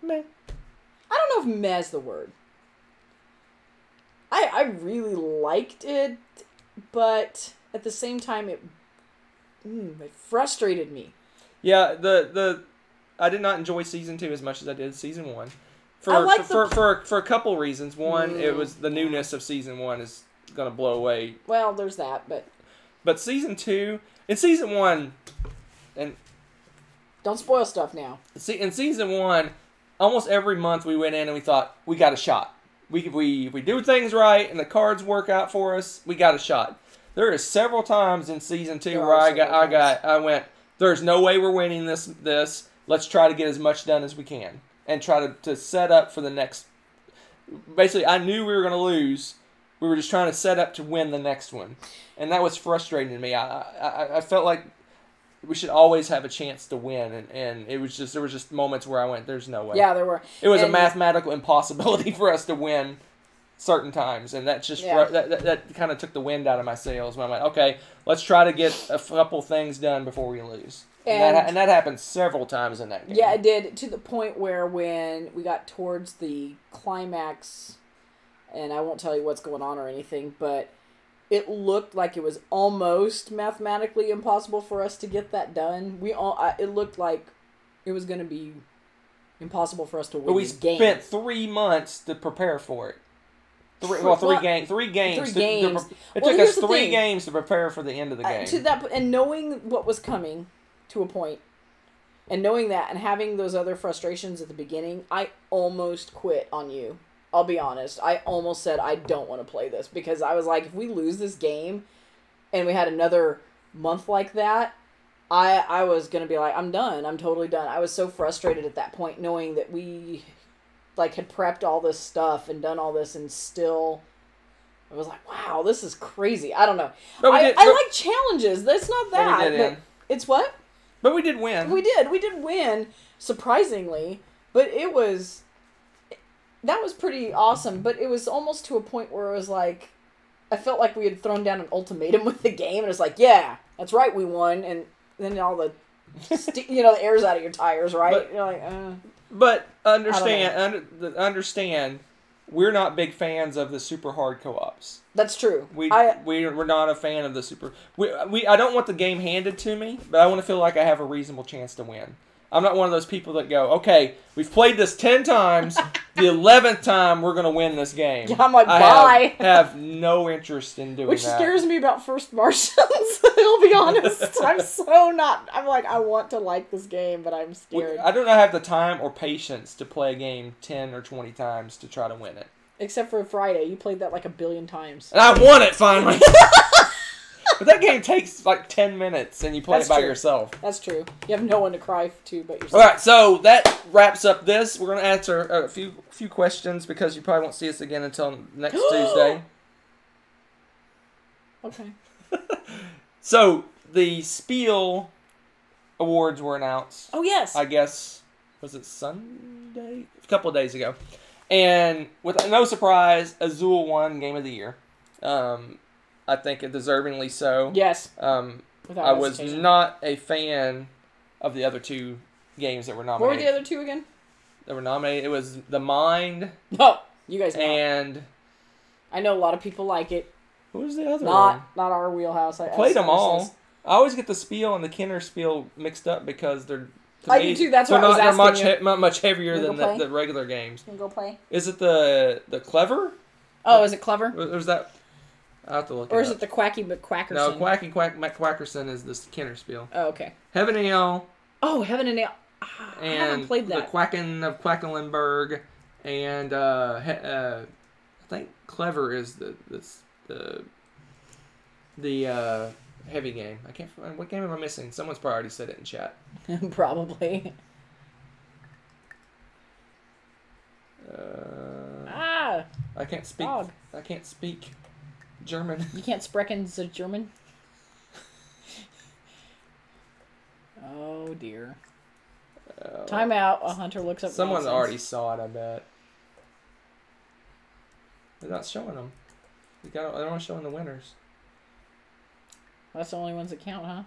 meh. I don't know if meh's the word. I really liked it, but at the same time, it frustrated me. Yeah, I did not enjoy Season 2 as much as I did Season 1. For a couple reasons. One, it was the newness of Season 1 is going to blow away. Well, there's that, But Season 2... In Season 1... and don't spoil stuff now. In Season 1, almost every month we went in and we thought, we got a shot. If we do things right and the cards work out for us, we got a shot. There are several times in Season 2 where I went, there's no way we're winning this. Let's try to get as much done as we can and try to set up for the next. Basically, I knew we were going to lose. We were just trying to set up to win the next one, and that was frustrating to me. I felt like we should always have a chance to win, and there was just moments where I went, "There's no way." Yeah, there were. It was a mathematical impossibility for us to win certain times, and that just that kind of took the wind out of my sails. When I went, "Okay, let's try to get a couple things done before we lose." And that happened several times in that game. Yeah, it did, to the point where when we got towards the climax, and I won't tell you what's going on or anything, but it looked like it was almost mathematically impossible for us to get that done. It looked like it was going to be impossible for us to win this game. We spent 3 months to prepare for it. Three games. It took us 3 games to prepare for the end of the game. And knowing what was coming, to a point, and knowing that, and having those other frustrations at the beginning, I almost quit on you. I'll be honest. I almost said I don't want to play this, because I was like, if we lose this game, and we had another month like that, I was gonna be like, I'm done. I'm totally done. I was so frustrated at that point, knowing that we had prepped all this stuff and done all this, and still, I was like, wow, this is crazy. I don't know. I like challenges. That's not that. It's what? But we did win. We did win, surprisingly. But that was pretty awesome. But it was almost to a point where it was like, I felt like we had thrown down an ultimatum with the game. And it's like, yeah, that's right, we won. And then all the, the air's out of your tires, right? But, you're like, But understand, we're not big fans of the super hard co-ops. That's true. We're not a fan of the super. I don't want the game handed to me, but I want to feel like I have a reasonable chance to win. I'm not one of those people that go, okay, we've played this 10 times. The 11th time, we're going to win this game. Yeah, I'm like, bye. I have no interest in doing that. Which scares me about First Martians, I'll be honest. I'm like, I want to like this game, but I'm scared. I don't have the time or patience to play a game 10 or 20 times to try to win it. Except for Friday. You played that like 1 billion times. And I won it, finally! But that game takes like 10 minutes, and you play it by yourself. That's true. You have no one to cry to but yourself. All right, so that wraps up this. We're going to answer a few questions, because you probably won't see us again until next Tuesday. Okay. So, the Spiel Awards were announced. Oh, yes. I guess, was it Sunday? A couple of days ago. And with no surprise, Azul won Game of the Year. I think it deservingly so. Yes. I was not a fan of the other 2 games that were nominated. What were the other 2 again? That were nominated. It was The Mind. Oh, you guys know. And I know a lot of people like it. What was the other one? Not our wheelhouse. I played them all. I always get the Spiel and the Kenner Spiel mixed up, because they're... I do too. That's what I was asking They're much heavier than the regular games. You can go play. Is it the Clever? Oh, is it Clever? Or is that... I have to look. Or is it the Quacky McQuackerson? No, Quacky McQuackerson is the Kenner Spiel. Oh, okay. Heaven and Hell. Oh, Heaven and Hell. I haven't played that. The Quacking of Quacklenberg, and I think Clever is the heavy game. I can't find what game am I missing. Someone's probably already said it in chat. Probably. I can't speak. Dog. I can't speak German. You can't sprechen the German? Oh, dear. Time out. A hunter looks up. Someone nonsense. already saw it, I bet. They're not showing them. They're not showing the winners. That's the only ones that count, huh?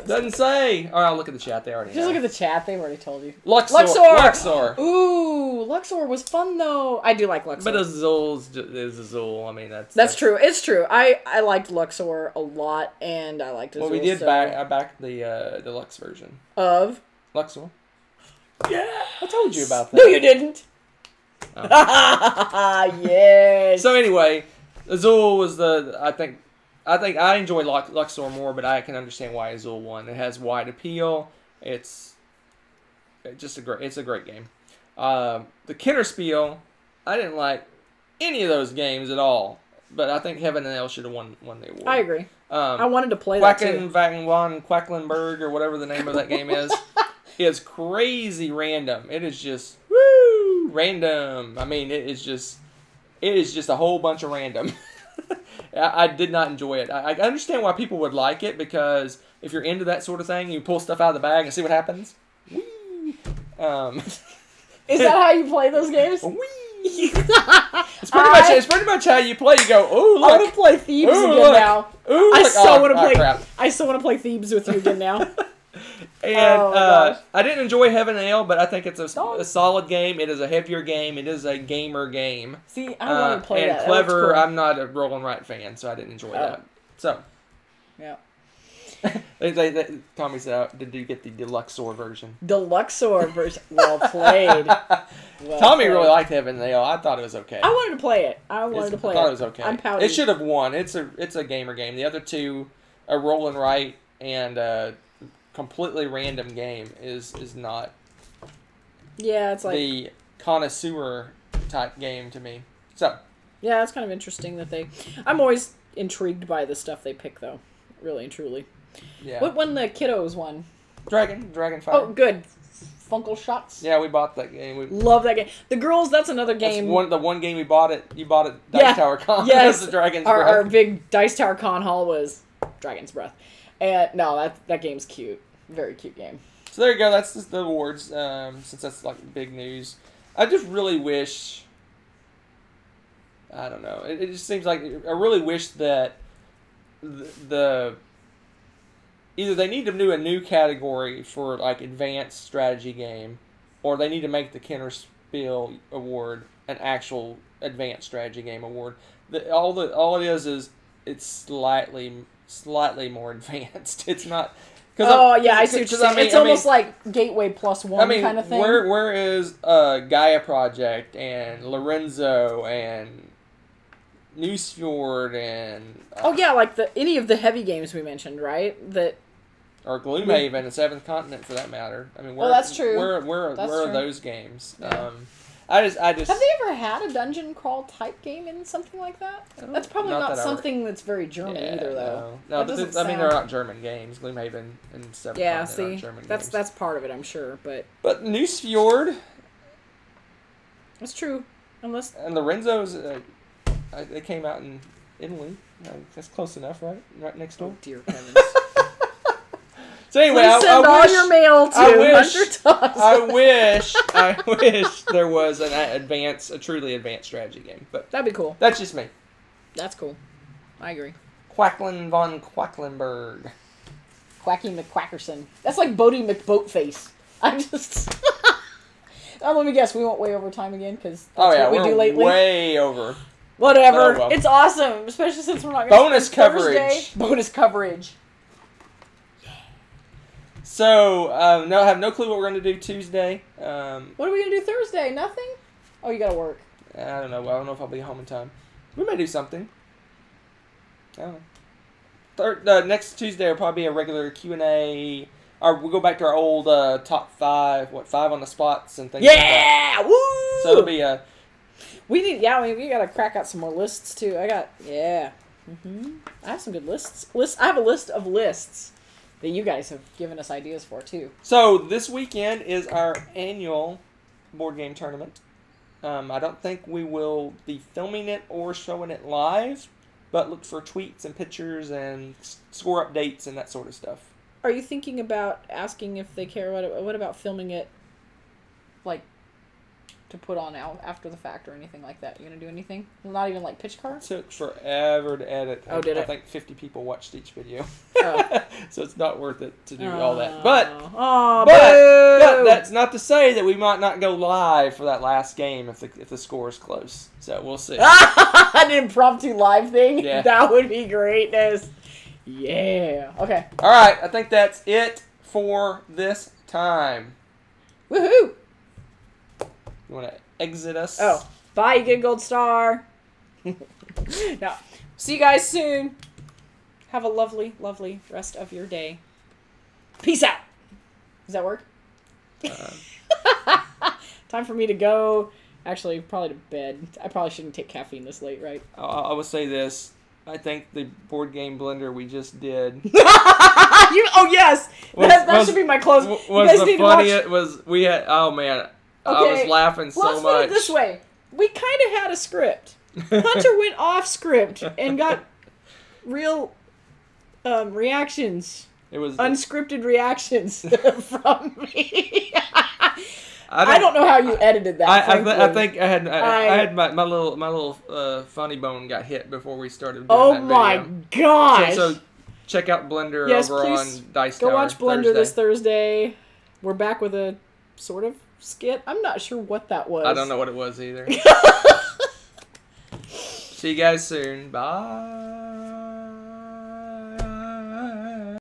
Doesn't say. All right, I'll look at the chat. They already Just know. look at the chat. They've already told you. Luxor. Luxor! Ooh, Luxor was fun, though. I do like Luxor. But Azul's is Azul. I mean, that's true. It's true. I liked Luxor a lot, and I liked Azul. Well, we did I backed the deluxe version. Of? Luxor. Yeah! I told you about that. No, you didn't. Oh. Yes. So anyway, Azul was I think I enjoy Luxor more, but I can understand why Azul won. It has wide appeal. It's just a great game. The Kennerspiel, I didn't like any of those games at all, but I think Heaven and Hell should have won the award. I agree. I wanted to play that too. Quacklenberg, or whatever the name of that game is crazy random. It is just woo random. I mean, it is just a whole bunch of random. I did not enjoy it. I understand why people would like it, because if you're into that sort of thing, you pull stuff out of the bag and see what happens. Whee! Is that how you play those games? Whee! It's pretty much how you play. You go, ooh, look. I want to play Thebes again now. Ooh, I still want to play. Crap. I still want to play Thebes with you again now. And I didn't enjoy Heaven and Hell, but I think it's a solid game. It is a heavier game. It is a gamer game. See, I want to play and that. Clever, Cool. I'm not a Roll and Write fan, so I didn't enjoy that. So, yeah. Tommy said, "Did you get the Deluxor version?" Deluxor version. Well played. Tommy really liked Heaven and Hell. I thought it was okay. I wanted to play it. I thought it was okay. I'm pouty. It should have won. It's a gamer game. The other two, a Roll and Write and completely random game, is not. Yeah, it's like the connoisseur type game to me. So. Yeah, it's kind of interesting that I'm always intrigued by the stuff they pick, though. Really and truly. Yeah. What won the kiddos one? Dragonfire. Oh, good. Funkle Shots. Yeah, we bought that game. Love that game. The girls, that's another game. The one game you bought at Dice Tower Con. Yes. The Dragon's Breath. Our big Dice Tower Con haul was Dragon's Breath. And no, that game's cute. Very cute game. So there you go. That's just the awards. Since that's like big news, I just really wish. I don't know. It just seems like I really wish that either they need to do a new category for like advanced strategy game, or they need to make the Kennerspiel award an actual advanced strategy game award. All it is it's slightly more advanced. It's not. I see what you're saying. It's almost like Gateway +1 kind of thing. Where is Gaia Project and Lorenzo and Newsfjord and like any of the heavy games we mentioned, right? Or Gloomhaven and Seventh Continent, for that matter. I mean, that's true. Where are those games? Yeah. I just. Have they ever had a dungeon crawl type game in something like that? That's probably not something that's very German either, though. No, but they're not German games. Gloomhaven and Seventh Continent aren't German games. That's part of it, I'm sure, but Newsfjord. That's true, unless and Lorenzo's. They came out in Italy. That's close enough, right? Right next door. Oh, dear heavens. So anyway, send all your mail to Hunter Toss. I wish there was a truly advanced strategy game, but that'd be cool. That's just me. That's cool. I agree. Quacklin von Quacklenberg. Quacky McQuackerson. That's like Bodie McBoatface. I just. Let me guess. We went way over time again because that's what we do lately. Way over. Whatever. Oh, well. It's awesome, especially since we're not going to bonus coverage. Thursday. Bonus coverage. So, I have no clue what we're going to do Tuesday. What are we going to do Thursday? Nothing? Oh, you got to work. I don't know. I don't know if I'll be home in time. We may do something. I don't know. Next Tuesday will probably be a regular Q&A. Or we'll go back to our old top 5, 5 on the spots and things like that. Yeah! Woo! So it'll be a... we got to crack out some more lists, too. I have some good lists. I have a list of lists that you guys have given us ideas for, too. So, this weekend is our annual board game tournament. I don't think we will be filming it or showing it live, but look for tweets and pictures and score updates and that sort of stuff. Are you thinking about asking if they care? What about filming it, like, to put on after the fact or anything like that? You gonna do anything? Not even like pitch cards? It took forever to edit. Oh, did it? I think 50 people watched each video. Oh. So it's not worth it to do all that. But that's not to say that we might not go live for that last game if the score is close. So we'll see. An impromptu live thing? Yeah. That would be greatness. Yeah. Okay. All right. I think that's it for this time. Woohoo! You want to exit us? Oh. Bye, you get a gold star. Now, see you guys soon. Have a lovely, lovely rest of your day. Peace out. Does that work? Time for me to go. Actually, probably to bed. I probably shouldn't take caffeine this late, right? I will say this. I think the board game blender we just did Oh yes, that should be my close. You guys need to watch. We had. Oh man, I was laughing so Let's much. put it this way: we kind of had a script. Hunter went off script and got real reactions. It was unscripted reactions from me. I don't know how you edited that. I think I had my little funny bone got hit before we started doing that video. Oh my gosh! So check out Blender over on Dice Go Tower watch Blender this Thursday. We're back with a sort of skit. I'm not sure what that was. I don't know what it was either. See you guys soon. Bye.